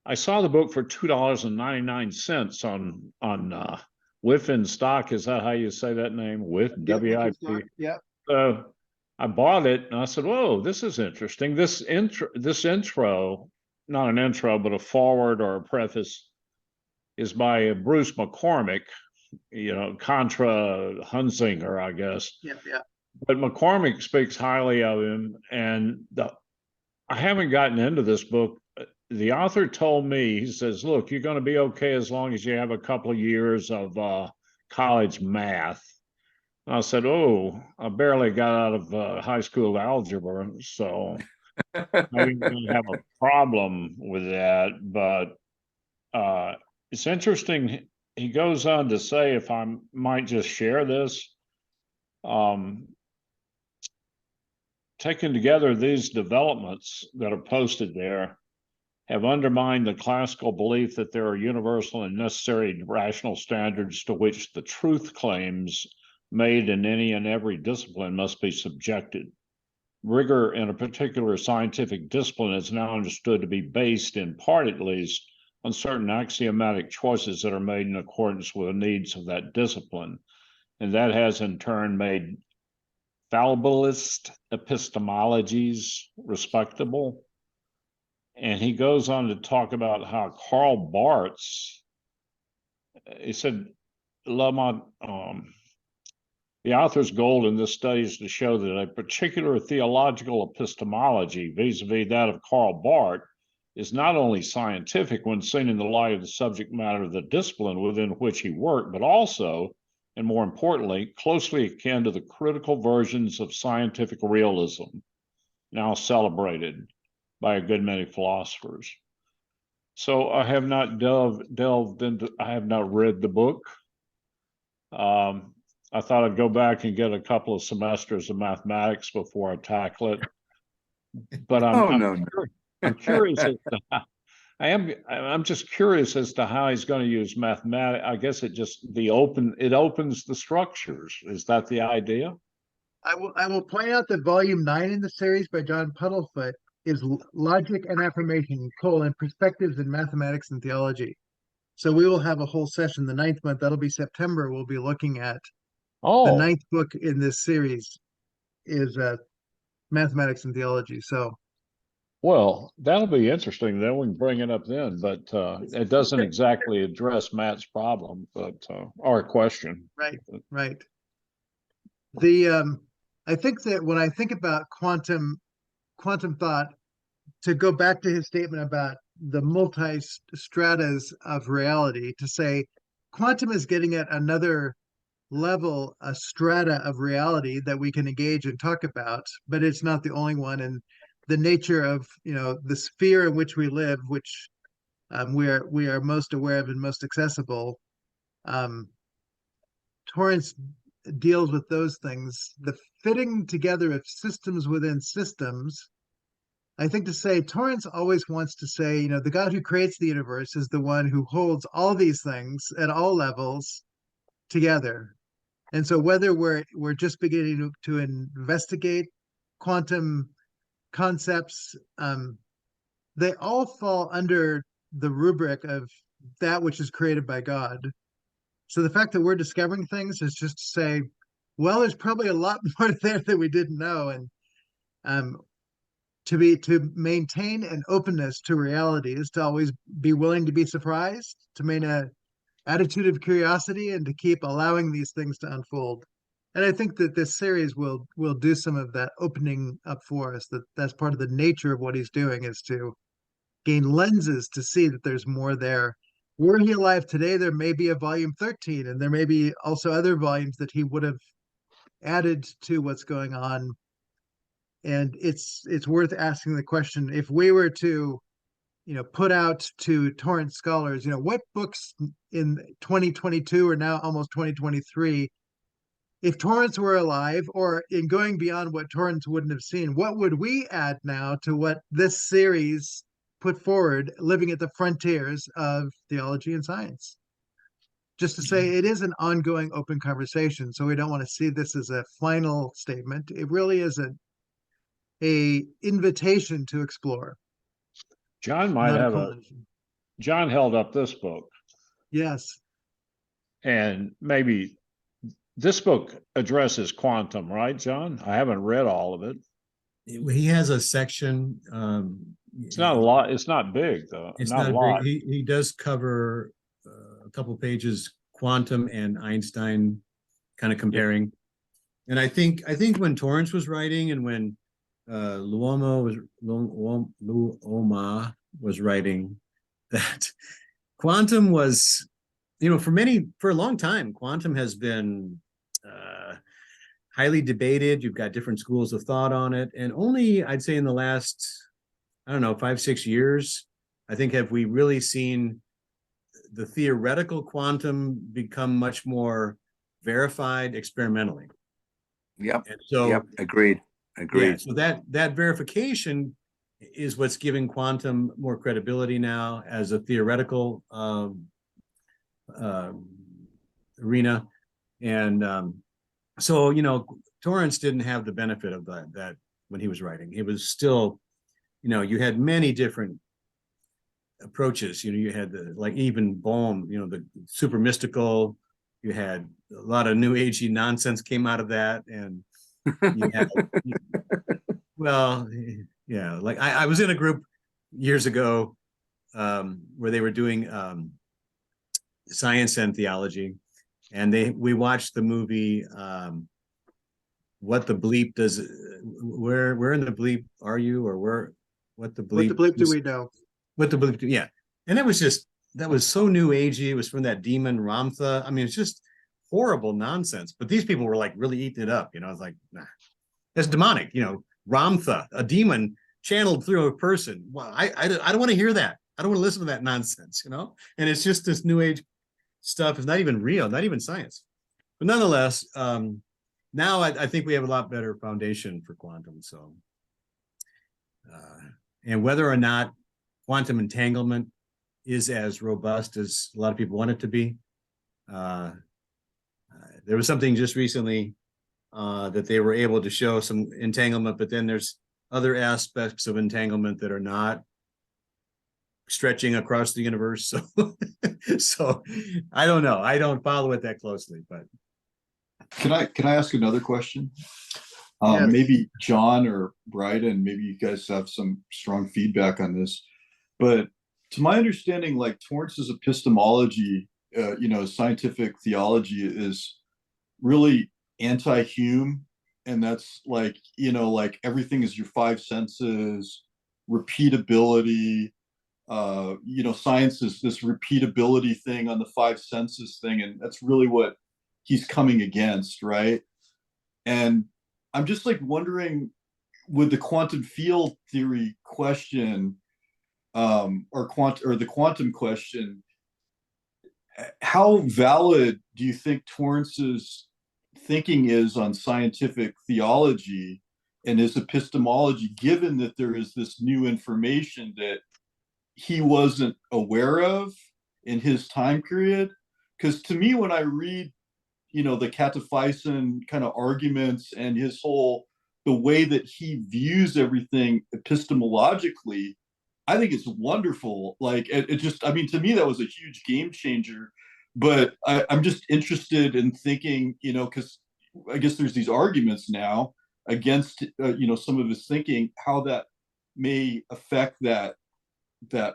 I saw the book for $2.99 on Whiffen Stock. Is that how you say that name? WIP. Yep. So I bought it and I said, "Whoa, this is interesting." This intro, not an intro, but a forward or a preface, is by Bruce McCormick. Contra Hunsinger, I guess. Yeah. But McCormick speaks highly of him, and I haven't gotten into this book. The author told me, he says, "Look, you're going to be okay as long as you have a couple of years of college math." And I said, "Oh, I barely got out of high school algebra, so I'm going to have a problem with that." But it's interesting. He goes on to say, if I might just share this, taken together, these developments that are posted there have undermined the classical belief that there are universal and necessary rational standards to which the truth claims made in any and every discipline must be subjected. Rigor in a particular scientific discipline is now understood to be based, in part at least, on certain axiomatic choices that are made in accordance with the needs of that discipline. And that has in turn made fallibilist epistemologies respectable. And he goes on to talk about how Karl Barth, he said, the author's goal in this study is to show that a particular theological epistemology, vis-a-vis that of Karl Barth, is not only scientific when seen in the light of the subject matter of the discipline within which he worked, but also, and more importantly, closely akin to the critical versions of scientific realism, now celebrated by a good many philosophers. So I have not delved into, I have not read the book. I thought I'd go back and get a couple of semesters of mathematics before I tackle it. But I'm curious as to I'm just curious as to how he's going to use mathematics. I guess it opens the structures. Is that the idea? I will point out that volume 9 in the series by John Puddlefoot is Logic and Affirmation, Perspectives in Mathematics and Theology. So we will have a whole session the 9th month. That'll be September. We'll be looking at the 9th book in this series is Mathematics and Theology. So, well, that'll be interesting. Then we can bring it up then. But it doesn't exactly address Matt's problem, but our question. Right. I think that when I think about quantum thought, to go back to his statement about the multi-stratas of reality, to say quantum is getting at another level, a strata of reality that we can engage and talk about, but it's not the only one. And the nature of, the sphere in which we live, which we are most aware of and most accessible. Torrance deals with those things, the fitting together of systems within systems. I think to say Torrance always wants to say, you know, the God who creates the universe is the one who holds all these things at all levels together. And so whether we're just beginning to investigate quantum concepts, they all fall under the rubric of that which is created by God. So the fact that we're discovering things is just to say, well, there's probably a lot more there that we didn't know, and to maintain an openness to reality is to always be willing to be surprised, to maintain an attitude of curiosity, and to keep allowing these things to unfold. And I think that this series will do some of that opening up for us. That's part of the nature of what he's doing, is to gain lenses to see that there's more there. Were he alive today, there may be a volume 13, and there may be also other volumes that he would have added to what's going on. And it's worth asking the question, if we were to, you know, put out to Torrance scholars, you know, what books in 2022 or now almost 2023, if Torrance were alive, or in going beyond what Torrance wouldn't have seen, what would we add now to what this series put forward, living at the frontiers of theology and science? Just to say, it is an ongoing open conversation, so we don't want to see this as a final statement. It really is a invitation to explore. John might not a have culmination. John held up this book, Yes. and maybe this book addresses quantum, right, John? I haven't read all of it. He has a section. It's not a lot. It's not big, though. It's not a big. lot. He does cover a couple pages, quantum and Einstein, kind of comparing. And I think when Torrance was writing, and when Luoma was writing, that quantum was, you know, for a long time, quantum has been highly debated. You've got different schools of thought on it, and only, I'd say, in the last, I don't know, 5-6 years, I think, have we really seen the theoretical quantum become much more verified experimentally. Yep. And so, yep. Agreed. Yeah, so that verification is what's giving quantum more credibility now as a theoretical arena. And so, you know, Torrance didn't have the benefit of that when he was writing. It was still, you know, you had many different approaches. You know, you had like even Bohm, you know, the super mystical. You had a lot of new agey nonsense came out of that, and you had, well, yeah, like I was in a group years ago where they were doing science and theology, and we watched the movie What the Bleep Does, where in the bleep are you, or what the bleep do we know? What the bleep do, yeah. And that was so new agey. It was from that demon Ramtha. I mean, it's just horrible nonsense, but these people were like really eating it up, you know. It's like, nah, that's demonic, you know. Ramtha, a demon channeled through a person. Well, I don't want to hear that. I don't want to listen to that nonsense, you know. And it's just this new age stuff. Is not even real, not even science. But nonetheless, now I think we have a lot better foundation for quantum. So, and whether or not quantum entanglement is as robust as a lot of people want it to be, there was something just recently that they were able to show some entanglement, but then there's other aspects of entanglement that are not stretching across the universe. So, so I don't know. I don't follow it that closely, but. Can I ask another question? Yes. Maybe John or Bryden, maybe you guys have some strong feedback on this, but to my understanding, like Torrance's epistemology, you know, scientific theology is really anti-Hume, and that's like, you know, like everything is your five senses, repeatability. You know, science is this repeatability thing on the five senses thing, and that's really what he's coming against, right? And I'm just like wondering, with the quantum field theory question, or the quantum question, how valid do you think Torrance's thinking is on scientific theology and his epistemology, given that there is this new information that he wasn't aware of in his time period? Because to me, when I read, the Cataphysian kind of arguments and the way that he views everything epistemologically, I think it's wonderful. Like it just, I mean, to me, that was a huge game changer. But I'm just interested in thinking, because I guess there's these arguments now against, some of his thinking, how that may affect that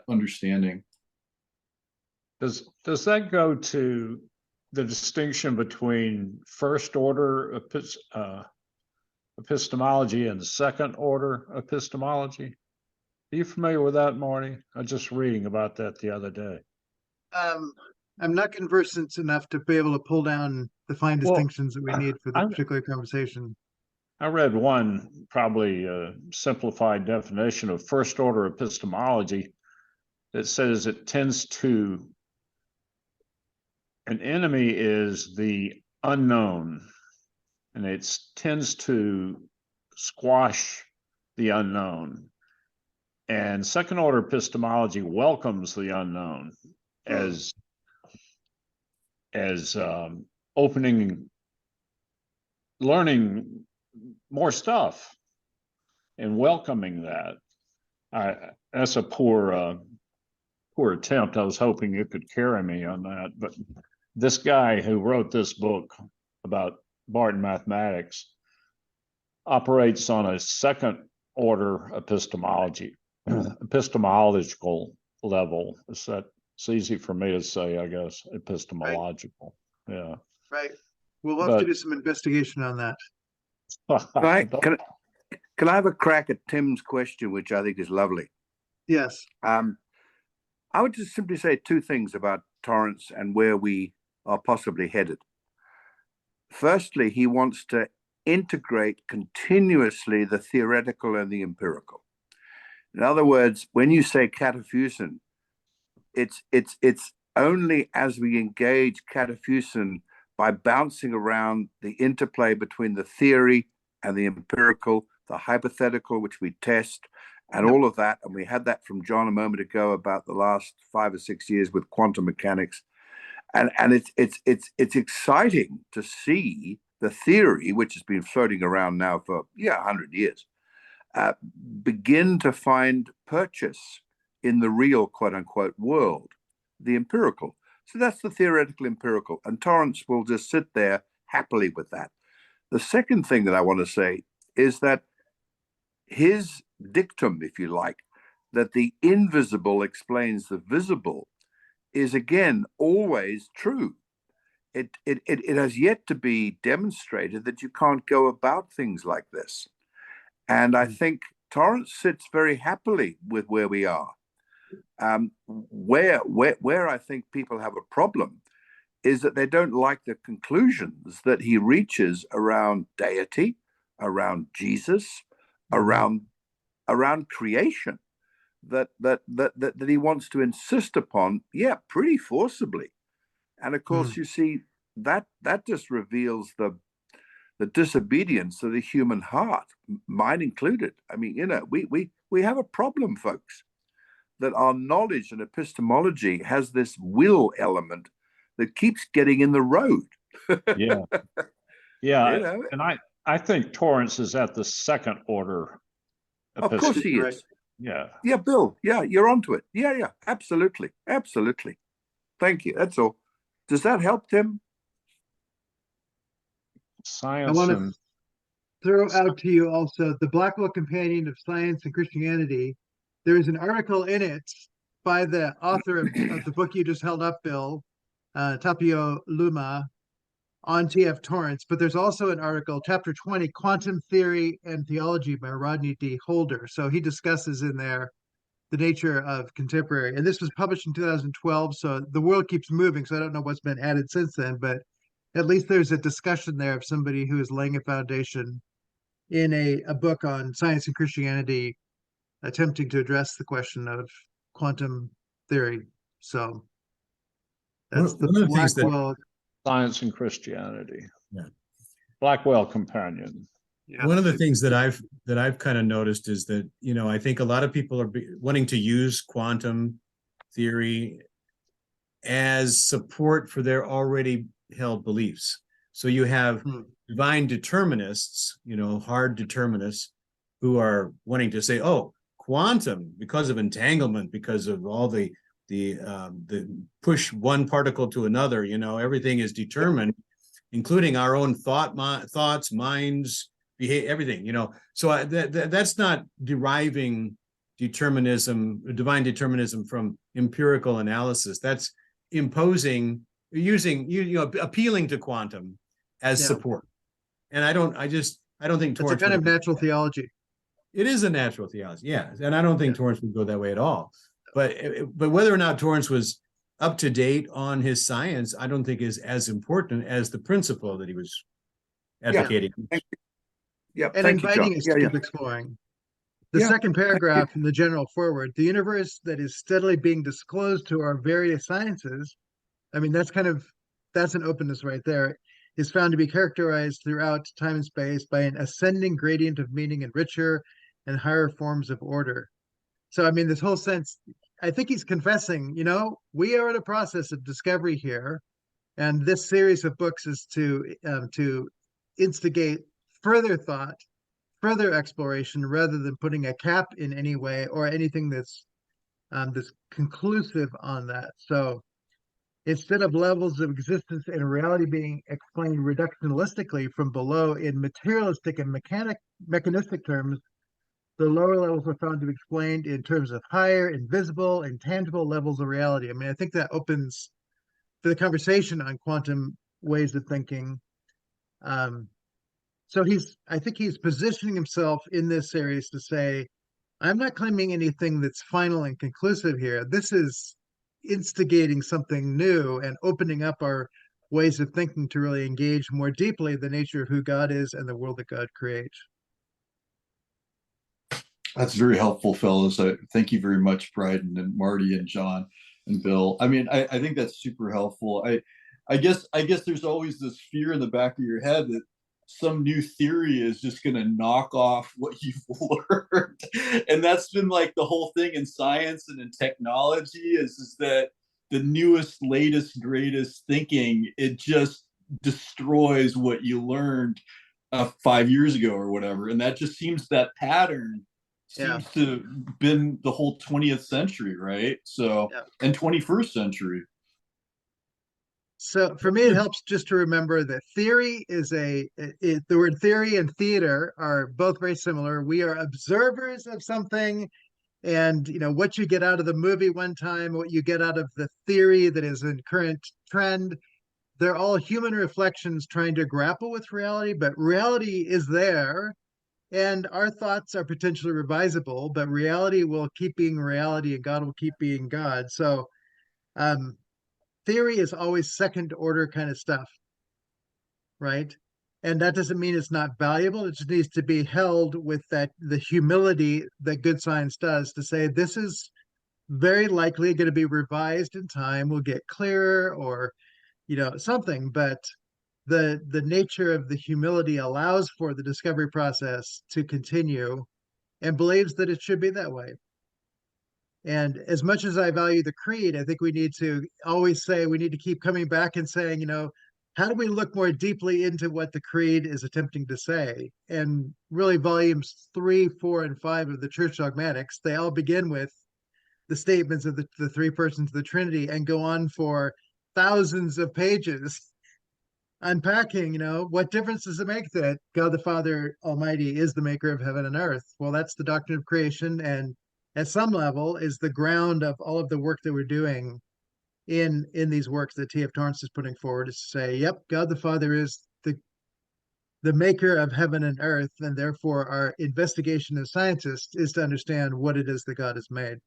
understanding. Does that go to the distinction between first order epistemology and second order epistemology? Are you familiar with that, Marty? I was just reading about that the other day. I'm not conversant enough to be able to pull down the fine distinctions that we need for the particular conversation. I read one probably simplified definition of first order epistemology that says it tends to, an enemy is the unknown, and it tends to squash the unknown. And second order epistemology welcomes the unknown as opening, learning more stuff and welcoming that. That's a poor attempt. I was hoping you could carry me on that, but this guy who wrote this book about Barton mathematics operates on a second order epistemological level. It's easy for me to say, I guess, epistemological. Right. Yeah. Right. We'll have to do some investigation on that. Can I have a crack at Tim's question, which I think is lovely? Yes. I would just simply say two things about Torrance and where we are possibly headed. Firstly, he wants to integrate continuously the theoretical and the empirical. In other words, when you say Cataphysian, it's only as we engage Cataphysian by bouncing around the interplay between the theory and the empirical, the hypothetical, which we test, and all of that. And we had that from John a moment ago about the last 5 or 6 years with quantum mechanics. And it's exciting to see the theory, which has been floating around now for 100 years, begin to find purchase in the real quote unquote world, the empirical. So that's the theoretical empirical, and Torrance will just sit there happily with that. The second thing that I want to say is that his dictum, if you like, that the invisible explains the visible, is again always true. It has yet to be demonstrated that you can't go about things like this. And I think Torrance sits very happily with where we are. Where I think people have a problem is that they don't like the conclusions that he reaches around deity, around Jesus, around creation, that he wants to insist upon, pretty forcibly. And of course, you see that just reveals the disobedience of the human heart, mine included. I mean, we have a problem, folks, that our knowledge and epistemology has this will element that keeps getting in the road. And I think Torrance is at the second order. Of course he is. Yeah, Bill. Yeah, you're onto it. Yeah, absolutely. Thank you. That's all. Does that help, Tim? Science. I want to throw out to you also the Blackwell Companion of Science and Christianity. There is an article in it by the author of the book you just held up, Bill, Tapio Luma, on T.F. Torrance, but there's also an article, chapter 20, Quantum Theory and Theology by Rodney D. Holder. So he discusses in there the nature of contemporary, and this was published in 2012, so the world keeps moving, so I don't know what's been added since then, but at least there's a discussion there of somebody who is laying a foundation in a book on science and Christianity, attempting to address the question of quantum theory. So that's One of the things that Blackwell. Science and Christianity. Yeah. Blackwell Companion. Yeah. one of the things that I've kind of noticed is that, you know, I think a lot of people are wanting to use quantum theory as support for their already held beliefs. So you have divine determinists, you know, hard determinists, who are wanting to say, oh, quantum, because of entanglement, because of all the push one particle to another, you know, everything is determined, including our own thoughts, minds, behavior, everything, you know. So that's not deriving determinism, divine determinism, from empirical analysis. That's imposing, using, you know, appealing to quantum as support. And I don't think It's a kind of natural theology. It is a natural theology, yeah. And I don't think Torrance would go that way at all. But whether or not Torrance was up to date on his science, I don't think is as important as the principle that he was advocating. And inviting us to keep exploring. The second paragraph in the general foreword, the universe that is steadily being disclosed to our various sciences, I mean, that's an openness right there, is found to be characterized throughout time and space by an ascending gradient of meaning in richer and higher forms of order. So, I mean, this whole sense, I think he's confessing, you know, we are in a process of discovery here, and this series of books is to instigate further thought, further exploration, rather than putting a cap in any way or anything that's conclusive on that. So instead of levels of existence and reality being explained reductionistically from below in materialistic and mechanistic terms, the lower levels are found to be explained in terms of higher, invisible, and tangible levels of reality. I mean, I think that opens for the conversation on quantum ways of thinking. So I think he's positioning himself in this series to say, I'm not claiming anything that's final and conclusive here. This is instigating something new and opening up our ways of thinking to really engage more deeply the nature of who God is and the world that God creates. That's very helpful, fellas. Thank you very much, Bryden and Marty and John and Bill. I mean, I think that's super helpful. I guess there's always this fear in the back of your head that some new theory is just going to knock off what you've learned. And that's been like the whole thing in science and in technology is that the newest, latest, greatest thinking, it just destroys what you learned 5 years ago or whatever. And that just seems, that pattern seems to have been the whole 20th century, right? So, and 21st century. So for me, it helps just to remember that theory is the word theory and theater are both very similar. We are observers of something, and you know what you get out of the movie one time, what you get out of the theory that is in current trend, they're all human reflections trying to grapple with reality, but reality is there. And our thoughts are potentially revisable, but reality will keep being reality and God will keep being God. So theory is always second order kind of stuff, right? And that doesn't mean it's not valuable. It just needs to be held with the humility that good science does to say this is very likely going to be revised in time, will get clearer or, you know, something, but the nature of the humility allows for the discovery process to continue and believes that it should be that way. And as much as I value the creed, I think we need to always say, we need to keep coming back and saying, you know, how do we look more deeply into what the creed is attempting to say? And really volumes 3, 4, and 5 of the Church Dogmatics, they all begin with the statements of the three persons of the Trinity and go on for thousands of pages unpacking, you know, what difference does it make that God the Father Almighty is the maker of heaven and earth? Well, that's the doctrine of creation, and at some level is the ground of all of the work that we're doing in these works that T.F. Torrance is putting forward, is to say, yep, God the Father is the maker of heaven and earth, and therefore our investigation as scientists is to understand what it is that God has made.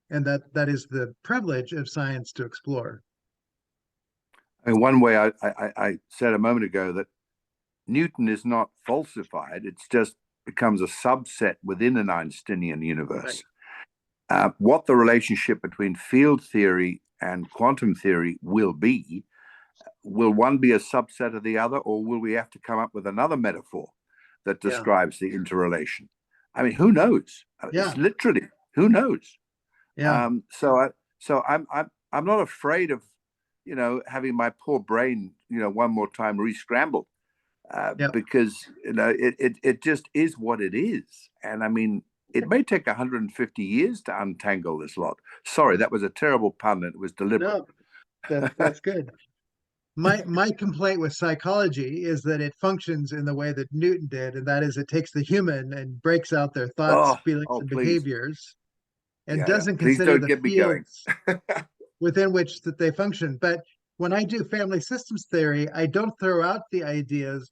And that is the privilege of science to explore. And one way I said a moment ago that Newton is not falsified, it's just becomes a subset within an Einsteinian universe. what the relationship between field theory and quantum theory will be. Will one be a subset of the other, or will we have to come up with another metaphor that describes the interrelation? I mean, who knows? It's literally, who knows? So I'm not afraid of, having my poor brain, one more time re-scrambled, because it just is what it is. And I mean, it may take 150 years to untangle this lot. Sorry, that was a terrible pun. It was deliberate. No, that's good. My complaint with psychology is that it functions in the way that Newton did, and that is it takes the human and breaks out their thoughts, feelings, and please. behaviors, and Please consider don't the get me going. fields within which that they function. But when I do family systems theory, I don't throw out the ideas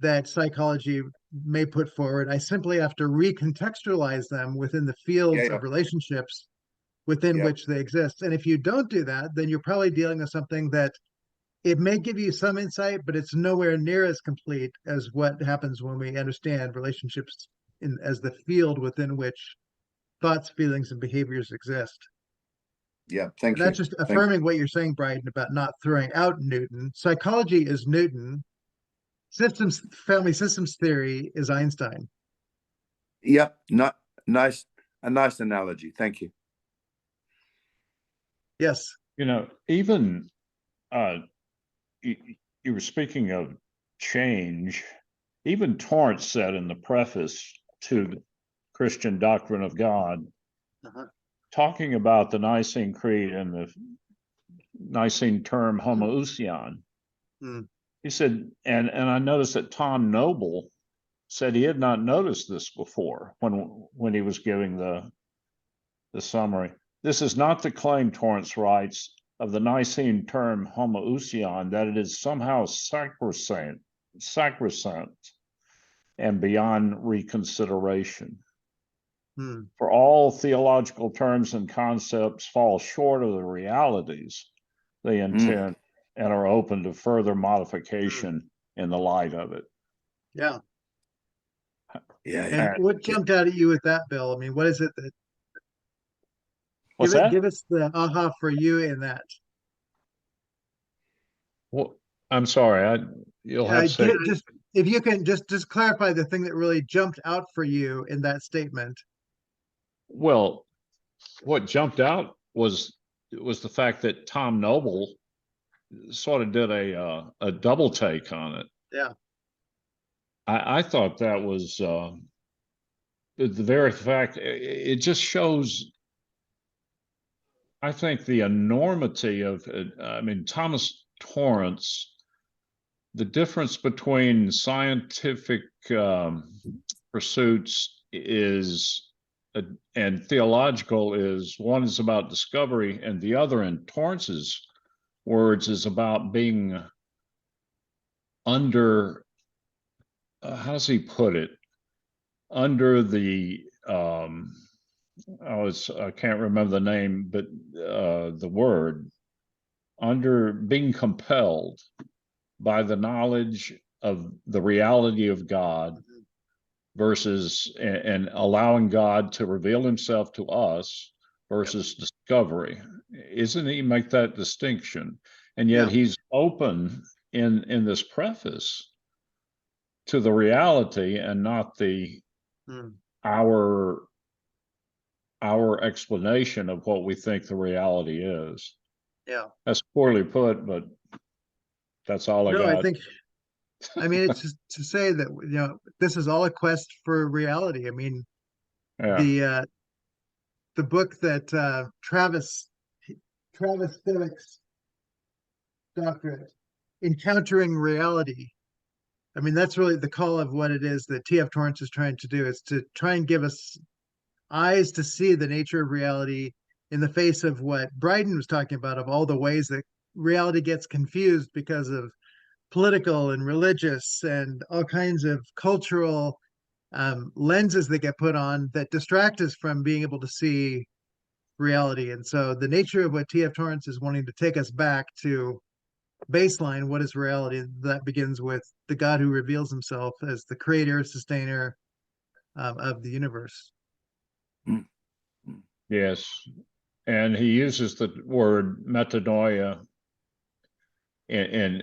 that psychology may put forward. I simply have to recontextualize them within the fields of relationships within which they exist. And if you don't do that, then you're probably dealing with something that it may give you some insight, but it's nowhere near as complete as what happens when we understand relationships as the field within which thoughts, feelings, and behaviors exist. Yeah, thank you. That's just affirming what you're saying, Brian, about not throwing out Newton. Psychology is Newton. Family systems theory is Einstein. Yep, a nice analogy. Thank you. Yes. Even you were speaking of change. Even Torrance said in the preface to the Christian Doctrine of God, talking about the Nicene Creed and the Nicene term homoousion, he said, and I noticed that Tom Noble said he had not noticed this before when he was giving the summary. This is not the claim, Torrance writes, of the Nicene term homoousion, that it is somehow sacrosanct and beyond reconsideration. For all theological terms and concepts fall short of the realities they intend and are open to further modification in the light of it. Yeah. And what jumped out at you with that, Bill? I mean, what is it that What's that? Give us the aha for you in that. Well, I'm sorry. You'll have to say. Just if you can just clarify the thing that really jumped out for you in that statement. Well, what jumped out was the fact that Tom Noble sort of did a double take on it. Yeah. I thought that was the very fact. It just shows, I think, the enormity of it. I mean, Thomas Torrance, the difference between scientific pursuits and theological is, one is about discovery, and the other, in Torrance's words, is about being under, how does he put it? Under the, I can't remember the name, but the word, under being compelled by the knowledge of the reality of God versus and allowing God to reveal himself to us versus discovery. Isn't he make that distinction? And yet he's open in this preface to the reality and not the our explanation of what we think the reality is. Yeah. That's poorly put, but that's all I got. I mean, it's just to say that, this is all a quest for reality. I mean, the book that Travis Stevek's doctorate, Encountering Reality. I mean, that's really the call of what it is that T.F. Torrance is trying to do, is to try and give us eyes to see the nature of reality in the face of what Bryden was talking about, of all the ways that reality gets confused because of political and religious and all kinds of cultural lenses that get put on that distract us from being able to see reality. And so the nature of what T.F. Torrance is wanting to take us back to baseline, what is reality? That begins with the God who reveals himself as the creator, sustainer of the universe. Yes. And he uses the word metanoia in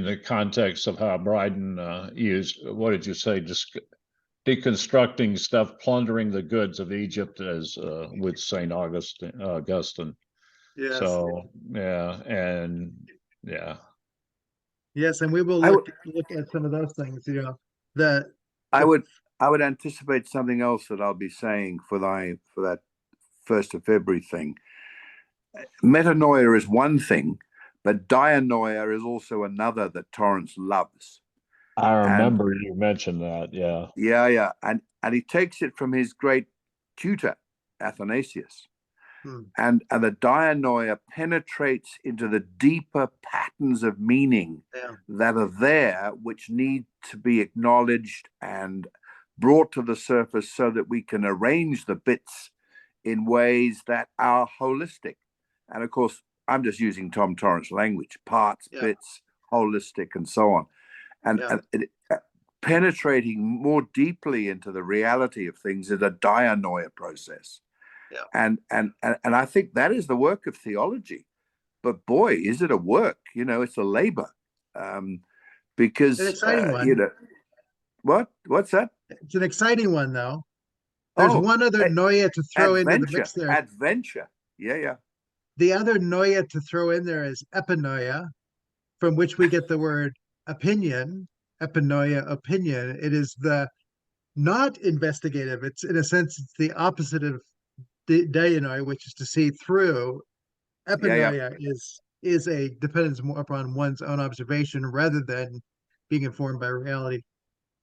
the context of how Bryden used, what did you say, deconstructing stuff, plundering the goods of Egypt, as with St. Augustine. Yes. So yeah, and yeah. Yes, and we will I look at some of those things. You know, the I would anticipate something else that I'll be saying for that 1st of February thing. Metanoia is one thing, but dianoia is also another that Torrance loves. I remember you mentioned that. Yeah. Yeah. And he takes it from his great tutor, Athanasius. And the dianoia penetrates into the deeper patterns of meaning that are there, which need to be acknowledged and brought to the surface so that we can arrange the bits in ways that are holistic. And of course, I'm just using Tom Torrance language: parts, bits, holistic, and so on. And penetrating more deeply into the reality of things is a dianoia process. And I think that is the work of theology. But boy, is it a work! You know, it's a labor, because an exciting one. What's that? It's an exciting one, though. There's one other noia to throw into the mix there. Adventure. Yeah. The other noia to throw in there is epinoia, from which we get the word opinion. Epinoia, opinion. It is the not investigative. It's, in a sense, it's the opposite of dianoia, which is to see through. Epinoia is a dependence more upon one's own observation rather than being informed by reality.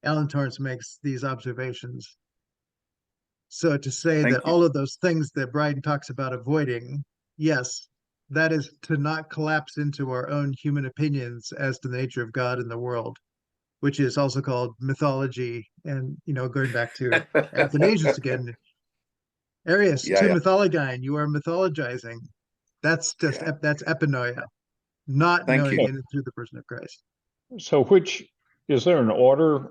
Alan Torrance makes these observations. So to say that all of those things that Bryden talks about avoiding, yes, that is to not collapse into our own human opinions as to the nature of God and the world, which is also called mythology. And, you know, going back to Athanasius again, Arius, to mythologize, you are mythologizing. That's just, that's epinoia, not knowing in and through the person of Christ. So is there an order,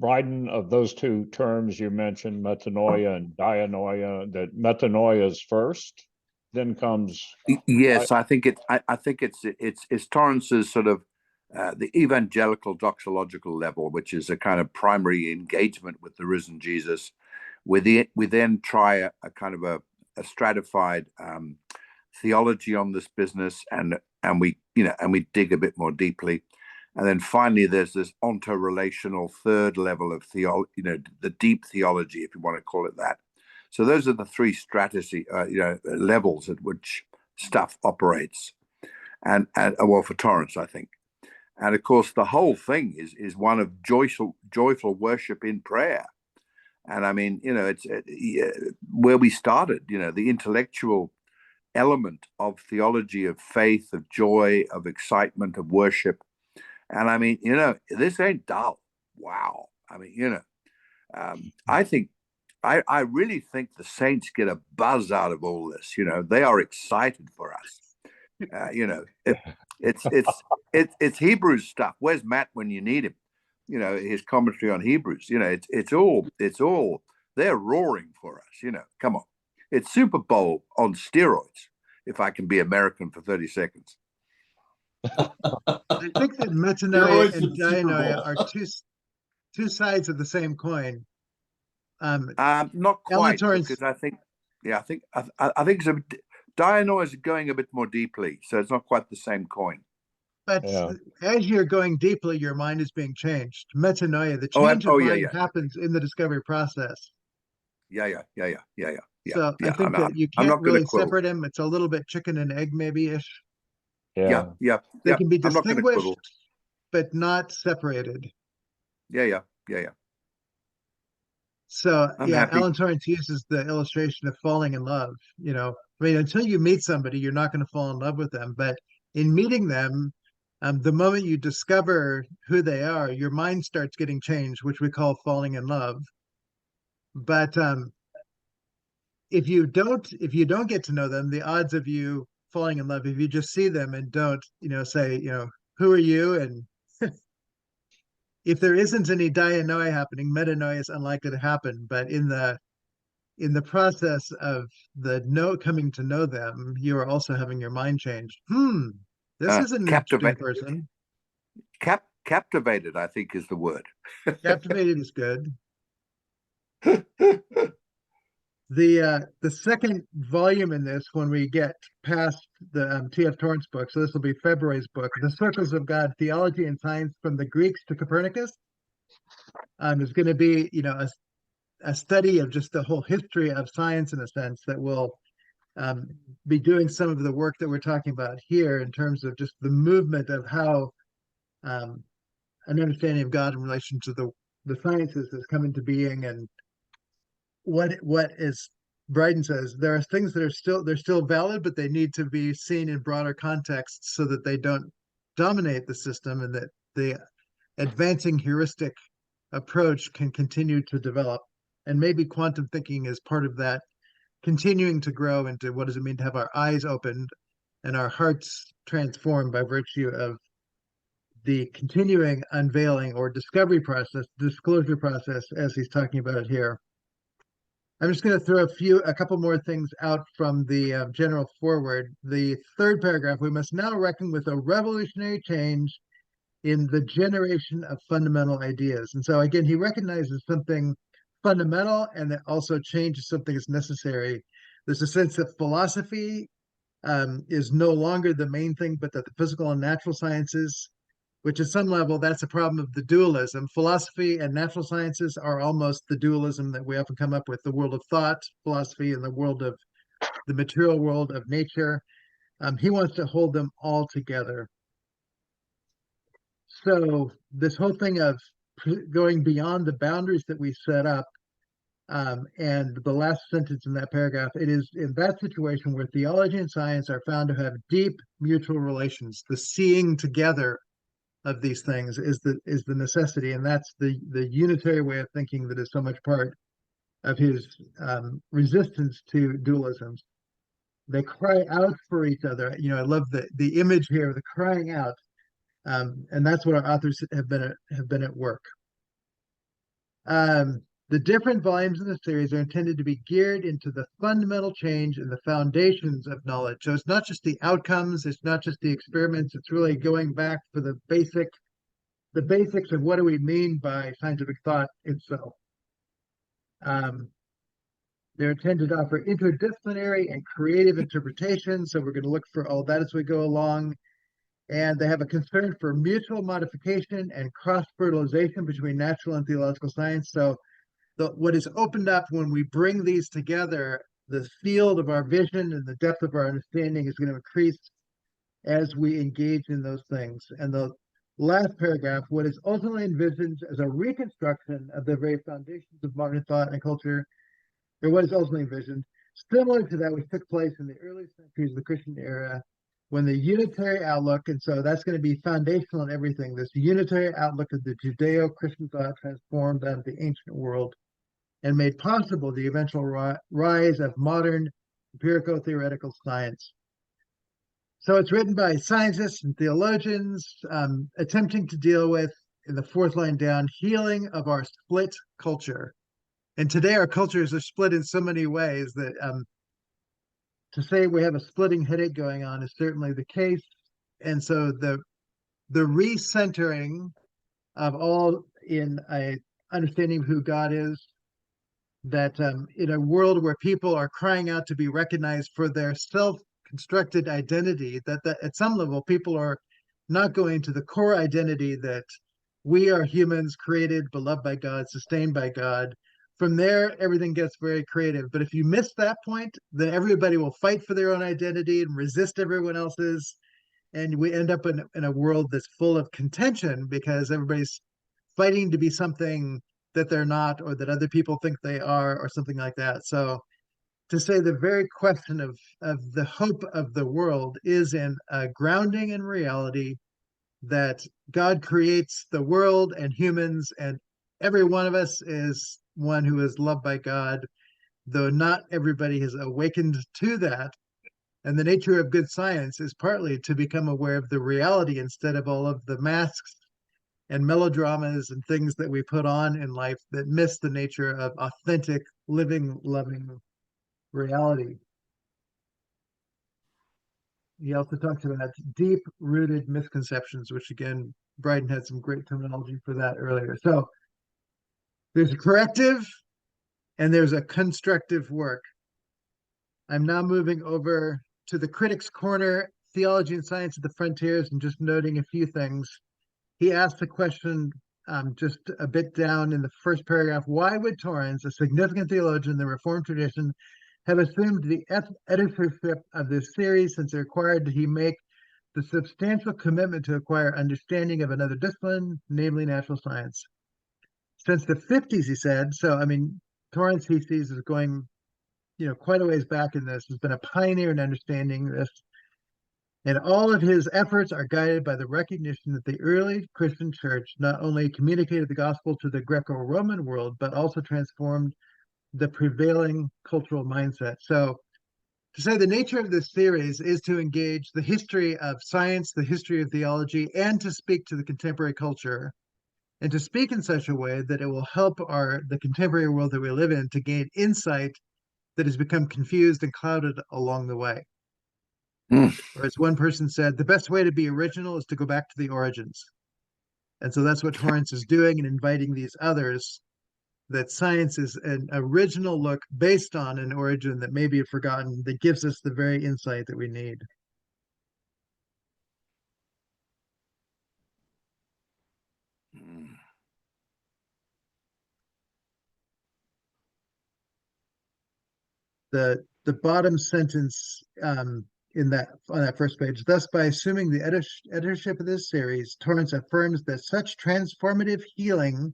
Bryden, of those two terms you mentioned, metanoia and dianoia, that metanoia is first, then comes? Yes, I think it's Torrance's sort of the evangelical doxological level, which is a kind of primary engagement with the risen Jesus. We then try a kind of a stratified theology on this business, and we dig a bit more deeply. And then finally, there's this onto-relational third level of theology, the deep theology, if you want to call it that. So those are the three levels at which stuff operates, and well, for Torrance, I think. And of course, the whole thing is one of joyful worship in prayer. And I mean, it's where we started. The intellectual element of theology, of faith, of joy, of excitement, of worship. And I mean, this ain't dull. Wow. I mean, I really think the saints get a buzz out of all this. They are excited for us. It's Hebrews stuff. Where's Matt when you need him? His commentary on Hebrews. It's all they're roaring for us. Come on, it's Super Bowl on steroids. If I can be American for 30 seconds. I think that metanoia and dianoia are two sides of the same coin. Not quite, because I think dianoia is going a bit more deeply, so it's not quite the same coin. But as you're going deeply, your mind is being changed. Metanoia, the change of mind happens in the discovery process. Yeah. So I think that you can't really separate them. It's a little bit chicken and egg, maybe-ish. Yeah. They can be distinguished, but not separated. Yeah. So Alan Torrance uses the illustration of falling in love. I mean, until you meet somebody, you're not going to fall in love with them. But in meeting them, the moment you discover who they are, your mind starts getting changed, which we call falling in love. But if you don't get to know them, the odds of you falling in love, if you just see them and don't, say, who are you? And if there isn't any dianoia happening, metanoia is unlikely to happen. But in the in the process of coming to know them, you are also having your mind changed. This is an interesting person. Captivated, I think, is the word. Captivated is good. The second volume in this, when we get past the T.F. Torrance book, so this will be February's book, The Circles of God, Theology and Science from the Greeks to Copernicus, is going to be, a study of just the whole history of science, in a sense, that will be doing some of the work that we're talking about here in terms of just the movement of how an understanding of God in relation to the sciences has come into being, and what is Bryden says, there are things that they're still valid, but they need to be seen in broader contexts so that they don't dominate the system, and that the advancing heuristic approach can continue to develop. And maybe quantum thinking is part of that, continuing to grow into what does it mean to have our eyes opened and our hearts transformed by virtue of the continuing unveiling or discovery process, disclosure process, as he's talking about it here. I'm just going to throw a couple more things out from the general foreword. The third paragraph, we must now reckon with a revolutionary change in the generation of fundamental ideas. And so again, he recognizes something fundamental, and that also change is something that's necessary. There's a sense that philosophy is no longer the main thing, but that the physical and natural sciences, which at some level, that's a problem of the dualism. Philosophy and natural sciences are almost the dualism that we often come up with, the world of thought, philosophy, and the world of the material world of nature. He wants to hold them all together. So this whole thing of going beyond the boundaries that we set up, and the last sentence in that paragraph, it is in that situation where theology and science are found to have deep mutual relations. The seeing together of these things is the necessity, and that's the unitary way of thinking that is so much part of his resistance to dualisms. They cry out for each other. I love the image here, the crying out, and that's what our authors have been at work. The different volumes in the series are intended to be geared into the fundamental change in the foundations of knowledge. So it's not just the outcomes, it's not just the experiments, it's really going back for the basics of what do we mean by scientific thought itself. They're intended to offer interdisciplinary and creative interpretation, so we're going to look for all that as we go along. And they have a concern for mutual modification and cross-fertilization between natural and theological science. So what is opened up when we bring these together, the field of our vision and the depth of our understanding is going to increase as we engage in those things. And the last paragraph, what is ultimately envisioned as a reconstruction of the very foundations of modern thought and culture, or what is ultimately envisioned, similar to that which took place in the early centuries of the Christian era, when the unitary outlook, and so that's going to be foundational in everything, this unitary outlook of the Judeo-Christian thought transformed out of the ancient world and made possible the eventual rise of modern empirical theoretical science. So it's written by scientists and theologians, attempting to deal with, in the fourth line down, healing of our split culture. And today our cultures are split in so many ways that to say we have a splitting headache going on is certainly the case. And so the recentering of all in a understanding of who God is, that in a world where people are crying out to be recognized for their self-constructed identity, that at some level people are not going to the core identity that we are humans created, beloved by God, sustained by God. From there, everything gets very creative. But if you miss that point, then everybody will fight for their own identity and resist everyone else's. And we end up in a world that's full of contention because everybody's fighting to be something that they're not, or that other people think they are, or something like that. So to say the very question of the hope of the world is in grounding in reality, that God creates the world and humans, and every one of us is one who is loved by God, though not everybody has awakened to that. And the nature of good science is partly to become aware of the reality instead of all of the masks and melodramas and things that we put on in life that miss the nature of authentic living, loving reality. He also talks about deep-rooted misconceptions, which again, Bryden had some great terminology for that earlier. So there's a corrective and there's a constructive work. I'm now moving over to the Critics' Corner, Theology and Science at the Frontiers, and just noting a few things. He asked the question just a bit down in the first paragraph, why would Torrance, a significant theologian in the Reformed tradition, have assumed the editorship of this series since it required that he make the substantial commitment to acquire understanding of another discipline, namely natural science? Since the 50s, he said, so I mean, Torrance he sees as going, quite a ways back in this, has been a pioneer in understanding this. And all of his efforts are guided by the recognition that the early Christian church not only communicated the gospel to the Greco-Roman world, but also transformed the prevailing cultural mindset. So to say the nature of this series is to engage the history of science, the history of theology, and to speak to the contemporary culture, and to speak in such a way that it will help the contemporary world that we live in to gain insight that has become confused and clouded along the way. Or as one person said, the best way to be original is to go back to the origins. And so that's what Torrance is doing and inviting these others, that science is an original look based on an origin that may be forgotten, that gives us the very insight that we need. The bottom sentence in that on that first page, thus by assuming the editorship of this series, Torrance affirms that such transformative healing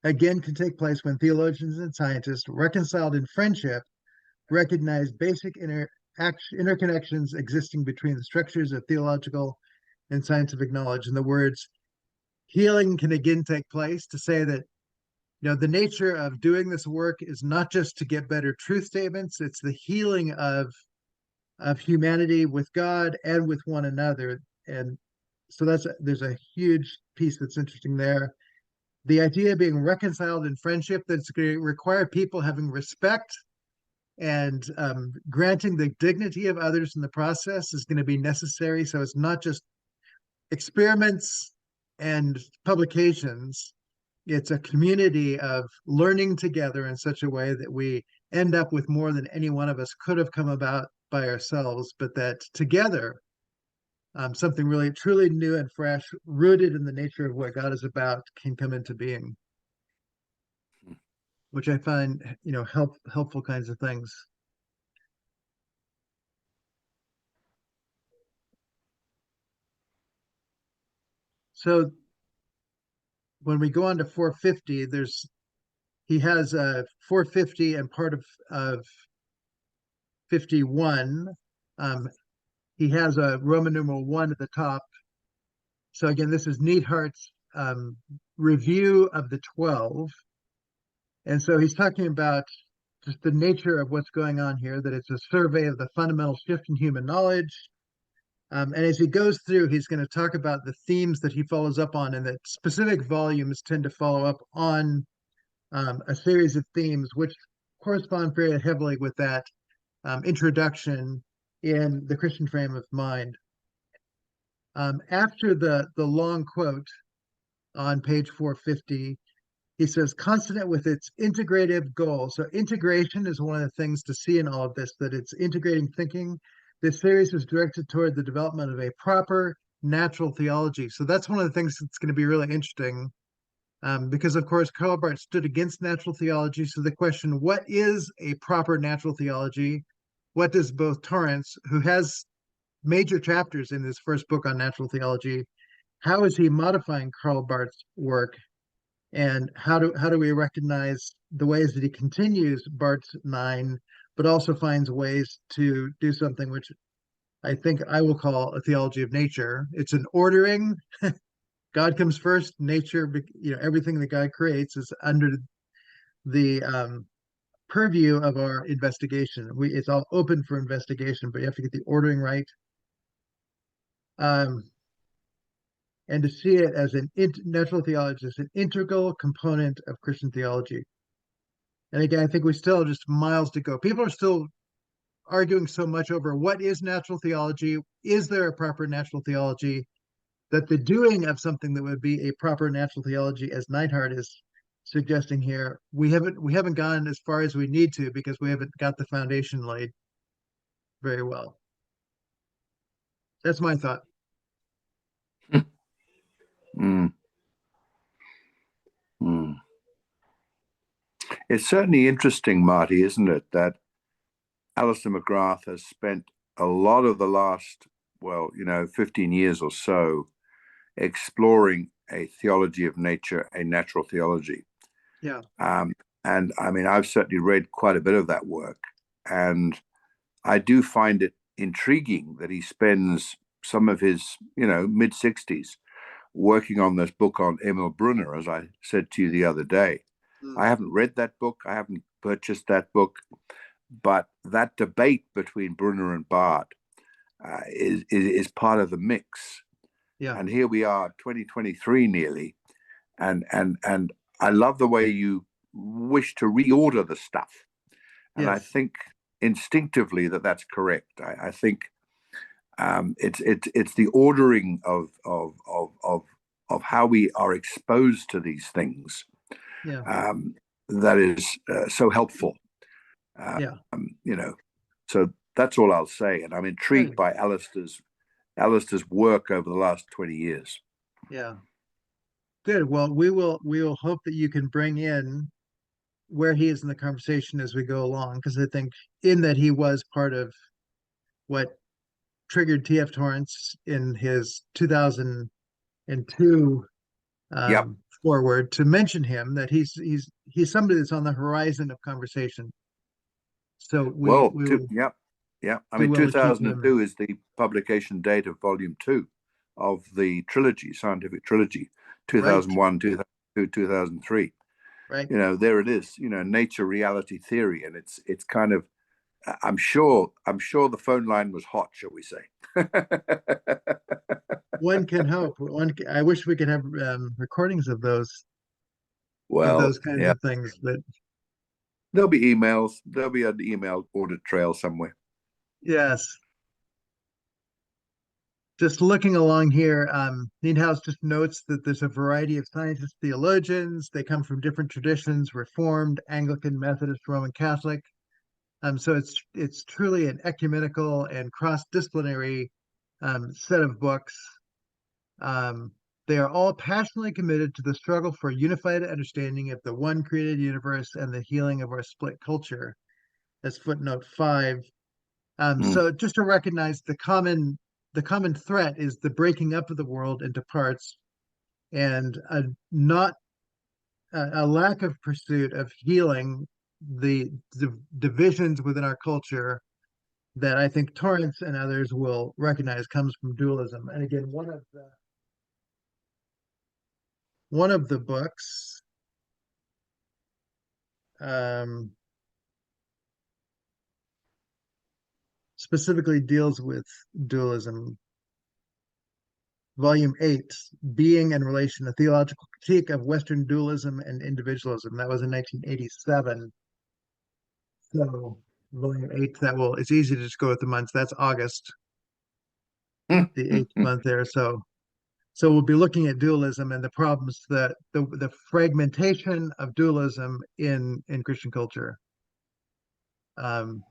again can take place when theologians and scientists, reconciled in friendship, recognize basic interconnections existing between the structures of theological and scientific knowledge. In the words, healing can again take place, to say that the nature of doing this work is not just to get better truth statements, it's the healing of humanity with God and with one another. And so there's a huge piece that's interesting there. The idea of being reconciled in friendship, that's going to require people having respect and granting the dignity of others in the process, is going to be necessary. So it's not just experiments and publications. It's a community of learning together in such a way that we end up with more than any one of us could have come about by ourselves, but that together, something really truly new and fresh, rooted in the nature of what God is about, can come into being, which I find, helpful kinds of things. So when we go on to 450, he has a 450 and part of 51. He has a Roman numeral 1 at the top. So again, this is Neidhart's review of the 12. And so he's talking about just the nature of what's going on here, that it's a survey of the fundamental shift in human knowledge. And as he goes through, he's going to talk about the themes that he follows up on, and that specific volumes tend to follow up on a series of themes which correspond very heavily with that introduction in the Christian frame of mind. After the long quote on page 450, he says, consonant with its integrative goal. So integration is one of the things to see in all of this, that it's integrating thinking. This series is directed toward the development of a proper natural theology. So that's one of the things that's going to be really interesting, because of course Karl Barth stood against natural theology. So the question, what is a proper natural theology? What does both Torrance, who has major chapters in his first book on natural theology, how is he modifying Karl Barth's work? And how do we recognize the ways that he continues Barth's 9, but also finds ways to do something which I think I will call a theology of nature? It's an ordering. God comes first, nature, everything that God creates is under the purview of our investigation. It's all open for investigation, but you have to get the ordering right. And to see it as natural theology as an integral component of Christian theology. And again, I think we still have just miles to go. People are still arguing so much over what is natural theology. Is there a proper natural theology? That the doing of something that would be a proper natural theology, as Neidhart is suggesting here, we haven't gone as far as we need to because we haven't got the foundation laid very well. That's my thought. Mm. Mm. It's certainly interesting, Marty, isn't it, that Alistair McGrath has spent a lot of the last, 15 years or so exploring a theology of nature, a natural theology. Yeah. And I mean, I've certainly read quite a bit of that work, and I do find it intriguing that he spends some of his, mid-60s working on this book on Emil Brunner, as I said to you the other day. I haven't read that book. I haven't purchased that book. But that debate between Brunner and Barth is part of the mix. Yeah. And here we are, 2023 nearly. And I love the way you wish to reorder the stuff. And Yes. I think instinctively that's correct. I think it's the ordering of how we are exposed to these things that is so helpful. So that's all I'll say. And I'm intrigued by Alistair's work over the last 20 years. Yeah. Good. Well, we will hope that you can bring in where he is in the conversation as we go along, because I think in that he was part of what triggered T.F. Torrance in his 2002 forward to mention him, that he's somebody that's on the horizon of conversation. So I mean, 2002 is the publication date of volume 2 of the trilogy, scientific trilogy, 2001, 2002, 2003. Right. There it is. Nature, reality, theory, and it's kind of. I'm sure the phone line was hot, shall we say? One can hope. I wish we could have recordings of those. Well, of those kinds of things, but there'll be emails. There'll be an email audit trail somewhere. Yes. Just looking along here, Nienhuis just notes that there's a variety of scientists, theologians. They come from different traditions: Reformed, Anglican, Methodist, Roman Catholic. So it's truly an ecumenical and cross-disciplinary set of books. They are all passionately committed to the struggle for unified understanding of the one created universe and the healing of our split culture. That's footnote 5. So just to recognize the common threat is the breaking up of the world into parts, and a lack of pursuit of healing the divisions within our culture that I think Torrance and others will recognize comes from dualism. And again, one of the books specifically deals with dualism. Volume 8, Being and Relation, a Theological Critique of Western Dualism and Individualism. That was in 1987. So volume 8, it's easy to just go with the months. That's August, the 8th month there. So we'll be looking at dualism and the problems that the fragmentation of dualism in Christian culture. And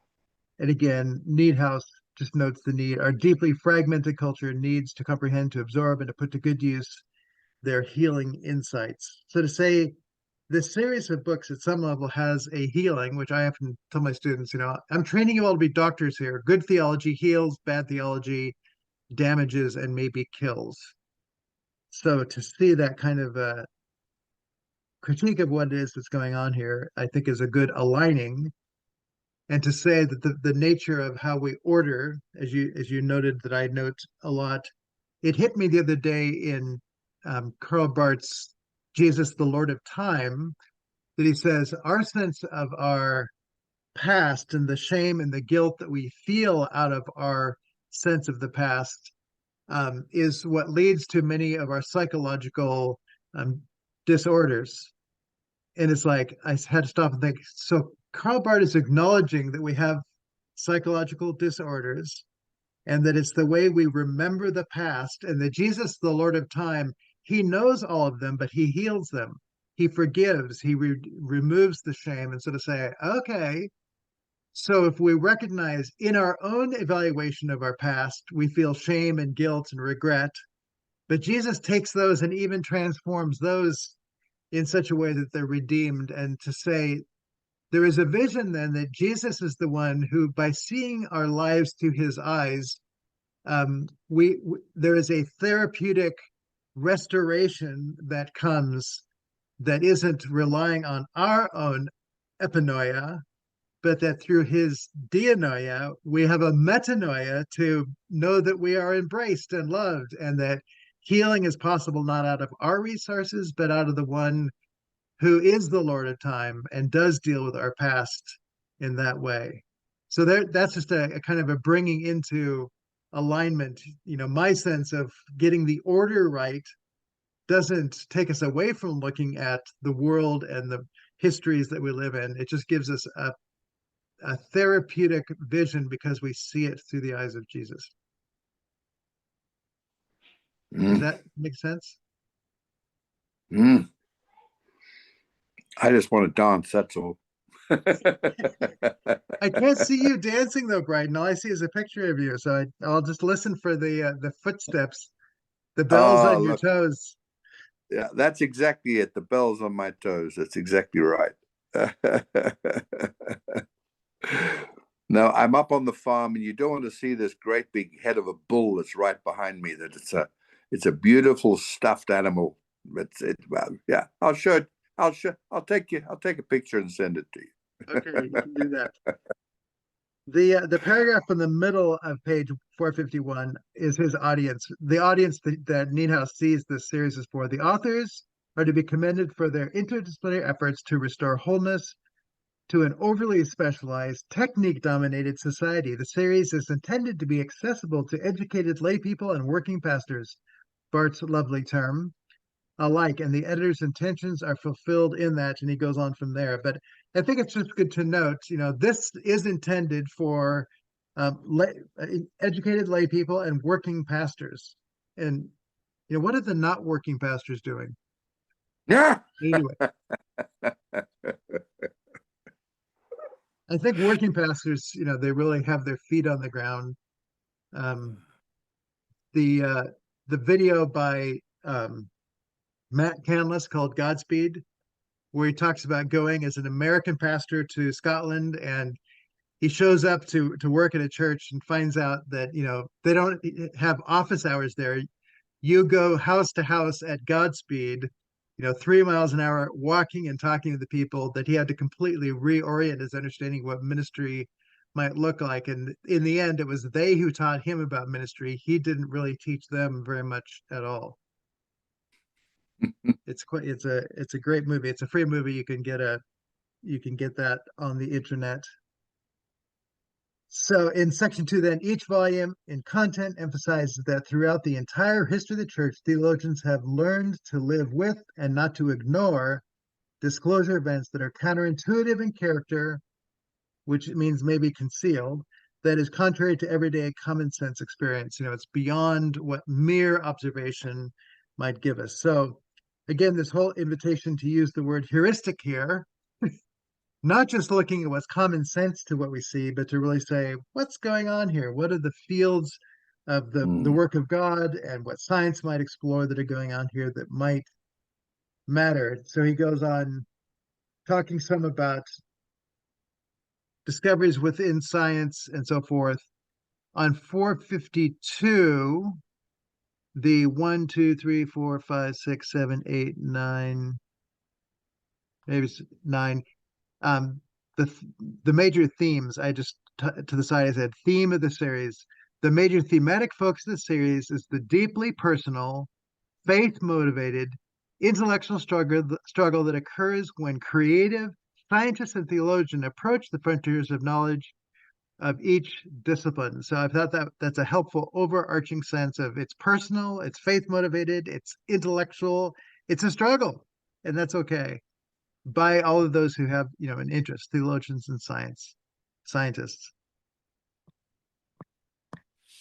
again, Nienhuis just notes the need. Our deeply fragmented culture needs to comprehend, to absorb, and to put to good use their healing insights. So to say this series of books at some level has a healing, which I often tell my students, I'm training you all to be doctors here. Good theology heals, bad theology damages and maybe kills. So to see that kind of a critique of what it is that's going on here, I think is a good aligning. And to say that the nature of how we order, as you noted, that I note a lot, it hit me the other day in Karl Barth's Jesus, the Lord of Time, that he says our sense of our past and the shame and the guilt that we feel out of our sense of the past is what leads to many of our psychological disorders. And it's like, I had to stop and think, so Karl Barth is acknowledging that we have psychological disorders and that it's the way we remember the past, and that Jesus, the Lord of time, he knows all of them, but he heals them. He forgives, he removes the shame, and sort of say, okay, so if we recognize in our own evaluation of our past, we feel shame and guilt and regret, but Jesus takes those and even transforms those in such a way that they're redeemed. And to say, there is a vision then that Jesus is the one who, by seeing our lives through his eyes, there is a therapeutic restoration that comes, that isn't relying on our own epinoia, but that through his dianoia, we have a metanoia to know that we are embraced and loved, and that healing is possible not out of our resources, but out of the one who is the Lord of time and does deal with our past in that way. So that's just a kind of a bringing into alignment. My sense of getting the order right doesn't take us away from looking at the world and the histories that we live in. It just gives us a therapeutic vision because we see it through the eyes of Jesus. Does that make sense? I just want to dance, that's all. I can't see you dancing though, Brighton. All I see is a picture of you. So I'll just listen for the footsteps, the bells on your toes. Yeah, that's exactly it. The bells on my toes. That's exactly right. No, I'm up on the farm, and you don't want to see this great big head of a bull that's right behind me. That it's a beautiful stuffed animal. Well, yeah, I'll show it. I'll take a picture and send it to you. Okay, you can do that. The paragraph in the middle of page 451 is his audience. The audience that Nienhouse sees this series is for. The authors are to be commended for their interdisciplinary efforts to restore wholeness to an overly specialized, technique-dominated society. The series is intended to be accessible to educated lay people and working pastors, Barth's lovely term, alike, and the editor's intentions are fulfilled in that, and he goes on from there. But I think it's just good to note, this is intended for educated lay people and working pastors. And what are the not working pastors doing? Yeah. Anyway, I think working pastors, they really have their feet on the ground. The video by Matt Canless called Godspeed, where he talks about going as an American pastor to Scotland, and he shows up to work at a church and finds out that they don't have office hours there. You go house to house at Godspeed, 3 miles an hour, walking and talking to the people, that he had to completely reorient his understanding of what ministry might look like. And in the end, it was they who taught him about ministry. He didn't really teach them very much at all. It's a great movie. It's a free movie. You can get that on the internet. So in section 2, then, each volume in content emphasizes that throughout the entire history of the church, theologians have learned to live with and not to ignore disclosure events that are counterintuitive in character, which means maybe concealed, that is contrary to everyday common sense experience. It's beyond what mere observation might give us. So again, this whole invitation to use the word heuristic here, not just looking at what's common sense to what we see, but to really say, what's going on here? What are the fields of the work of God and what science might explore that are going on here that might matter? So he goes on talking some about discoveries within science and so forth. On 452, the 1, 2, 3, 4, 5, 6, 7, 8, 9, maybe it's 9. The major themes, I just to the side I said theme of the series. The major thematic focus of the series is the deeply personal, faith motivated, intellectual struggle that occurs when creative scientists and theologians approach the frontiers of knowledge of each discipline. So I thought that's a helpful overarching sense of it's personal, it's faith motivated, it's intellectual, it's a struggle, and that's okay. by all of those who have, an interest, theologians and scientists.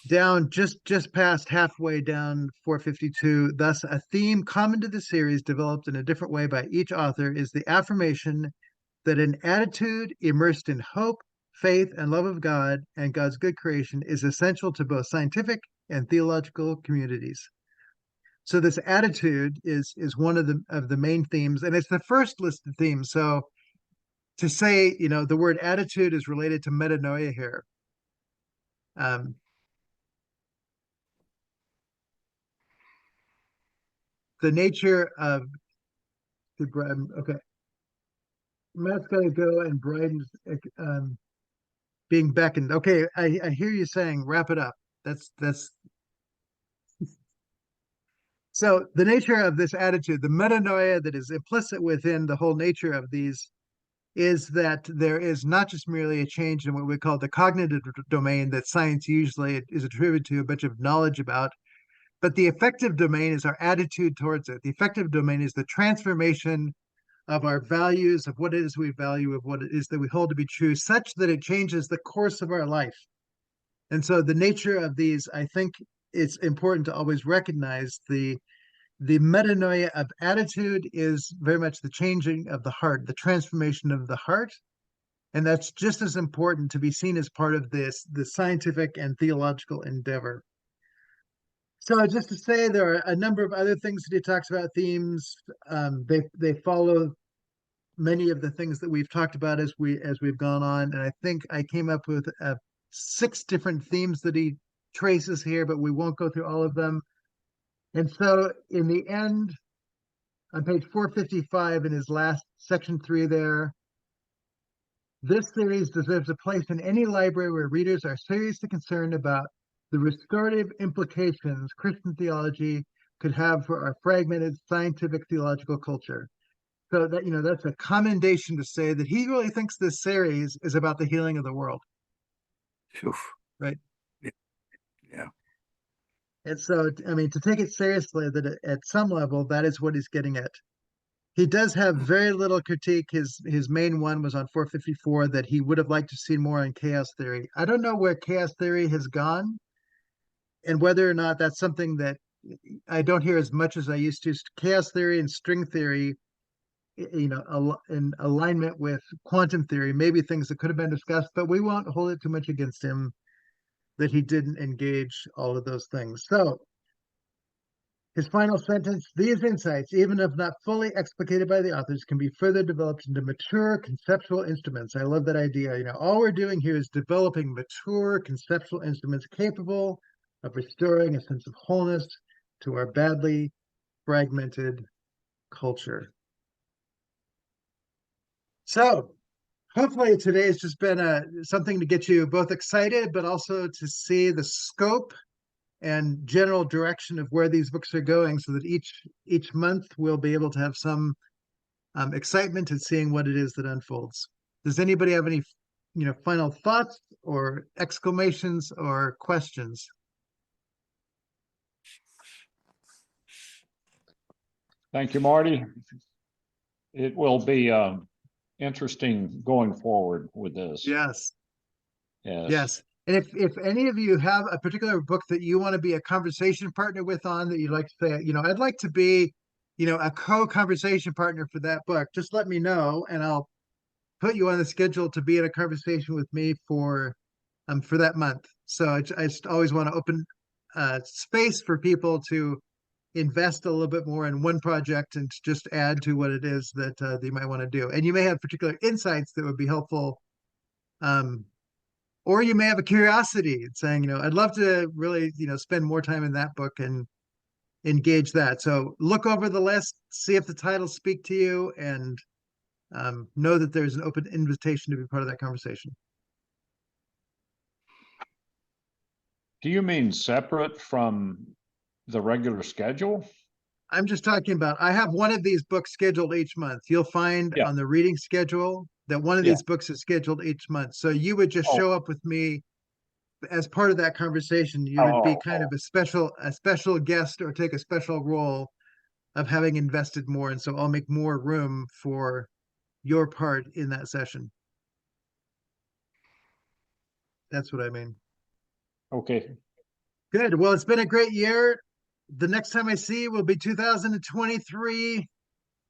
Down just past halfway down 452, thus a theme common to the series developed in a different way by each author is the affirmation that an attitude immersed in hope, faith, and love of God and God's good creation is essential to both scientific and theological communities. So this attitude is one of the main themes, and it's the first listed theme. So to say, the word attitude is related to metanoia here. The nature of okay. Matt's got to go, and Bryden's being beckoned. Okay, I hear you saying wrap it up. That's so the nature of this attitude, the metanoia that is implicit within the whole nature of these, is that there is not just merely a change in what we call the cognitive domain that science usually is attributed to a bunch of knowledge about, but the affective domain is our attitude towards it. The affective domain is the transformation of our values, of what it is we value, of what it is that we hold to be true, such that it changes the course of our life. And so the nature of these, I think it's important to always recognize the metanoia of attitude is very much the changing of the heart, the transformation of the heart. And that's just as important to be seen as part of the scientific and theological endeavor. So just to say, there are a number of other things that he talks about, themes. They follow many of the things that we've talked about as we've gone on. And I think I came up with 6 different themes that he traces here, but we won't go through all of them. And so in the end, on page 455 in his last section 3 there, this series deserves a place in any library where readers are seriously concerned about the restorative implications Christian theology could have for our fragmented scientific theological culture. So that, that's a commendation to say that he really thinks this series is about the healing of the world. Oof. Right. Yeah. And so, I mean, to take it seriously, that at some level, that is what he's getting at. He does have very little critique. His main one was on 454 that he would have liked to see more on chaos theory. I don't know where chaos theory has gone and whether or not that's something that I don't hear as much as I used to. Chaos theory and string theory, in alignment with quantum theory, maybe things that could have been discussed, but we won't hold it too much against him that he didn't engage all of those things. So his final sentence, these insights, even if not fully explicated by the authors, can be further developed into mature conceptual instruments. I love that idea. All we're doing here is developing mature conceptual instruments capable of restoring a sense of wholeness to our badly fragmented culture. So hopefully today has just been something to get you both excited, but also to see the scope and general direction of where these books are going, so that each month we'll be able to have some excitement in seeing what it is that unfolds. Does anybody have any final thoughts or exclamations or questions? Thank you, Marty. It will be interesting going forward with this. Yes. Yes. And if any of you have a particular book that you want to be a conversation partner with on, that you'd like to say, I'd like to be, a co-conversation partner for that book, just let me know and I'll put you on the schedule to be in a conversation with me for that month. So I just always want to open space for people to invest a little bit more in one project and to just add to what it is that you might want to do. And you may have particular insights that would be helpful. Or you may have a curiosity saying, I'd love to really, spend more time in that book and engage that. So look over the list, see if the titles speak to you, and know that there's an open invitation to be part of that conversation. Do you mean separate from the regular schedule? I'm just talking about, I have one of these books scheduled each month. You'll find on the reading schedule that one of these books is scheduled each month. So you would just show up with me as part of that conversation. You would be kind of a special guest or take a special role of having invested more. And so I'll make more room for your part in that session. That's what I mean. Okay. Good. Well, it's been a great year. The next time I see you will be 2023.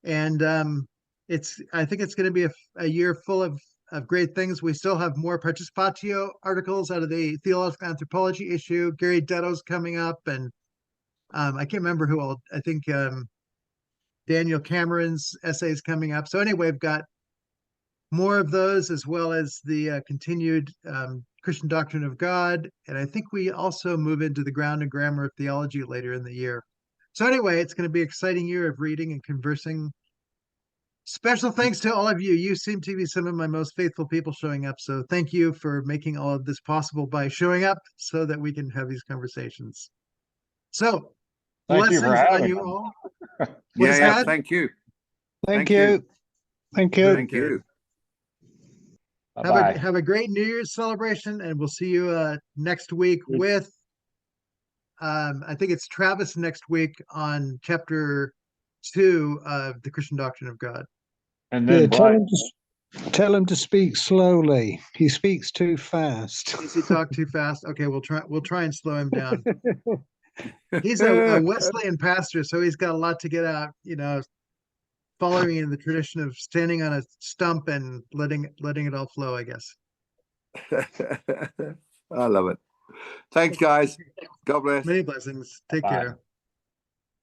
And I think it's going to be a year full of great things. We still have more participatio articles out of the theological anthropology issue. Gary Detto's coming up, and I can't remember who all. I think Daniel Cameron's essay is coming up. So anyway, we've got more of those, as well as the continued Christian doctrine of God. And I think we also move into the ground and grammar of theology later in the year. So anyway, it's going to be an exciting year of reading and conversing. Special thanks to all of you. You seem to be some of my most faithful people showing up. So thank you for making all of this possible by showing up so that we can have these conversations. So Thank you for blessings on having you me. all. Yeah, is yeah. that? Thank you. Thank you. Thank you. Thank you. Bye-bye. Have a great New Year's celebration, and we'll see you next week with I think it's Travis next week on chapter 2 of the Christian doctrine of God. And Yeah, then Brian, tell him to speak slowly. He speaks too fast. Does he talk too fast? Okay, we'll try and slow him down. He's a Wesleyan pastor, so he's got a lot to get out, following in the tradition of standing on a stump and letting it all flow, I guess. I love it. Thanks, guys. God bless. Many blessings. Take Bye. care.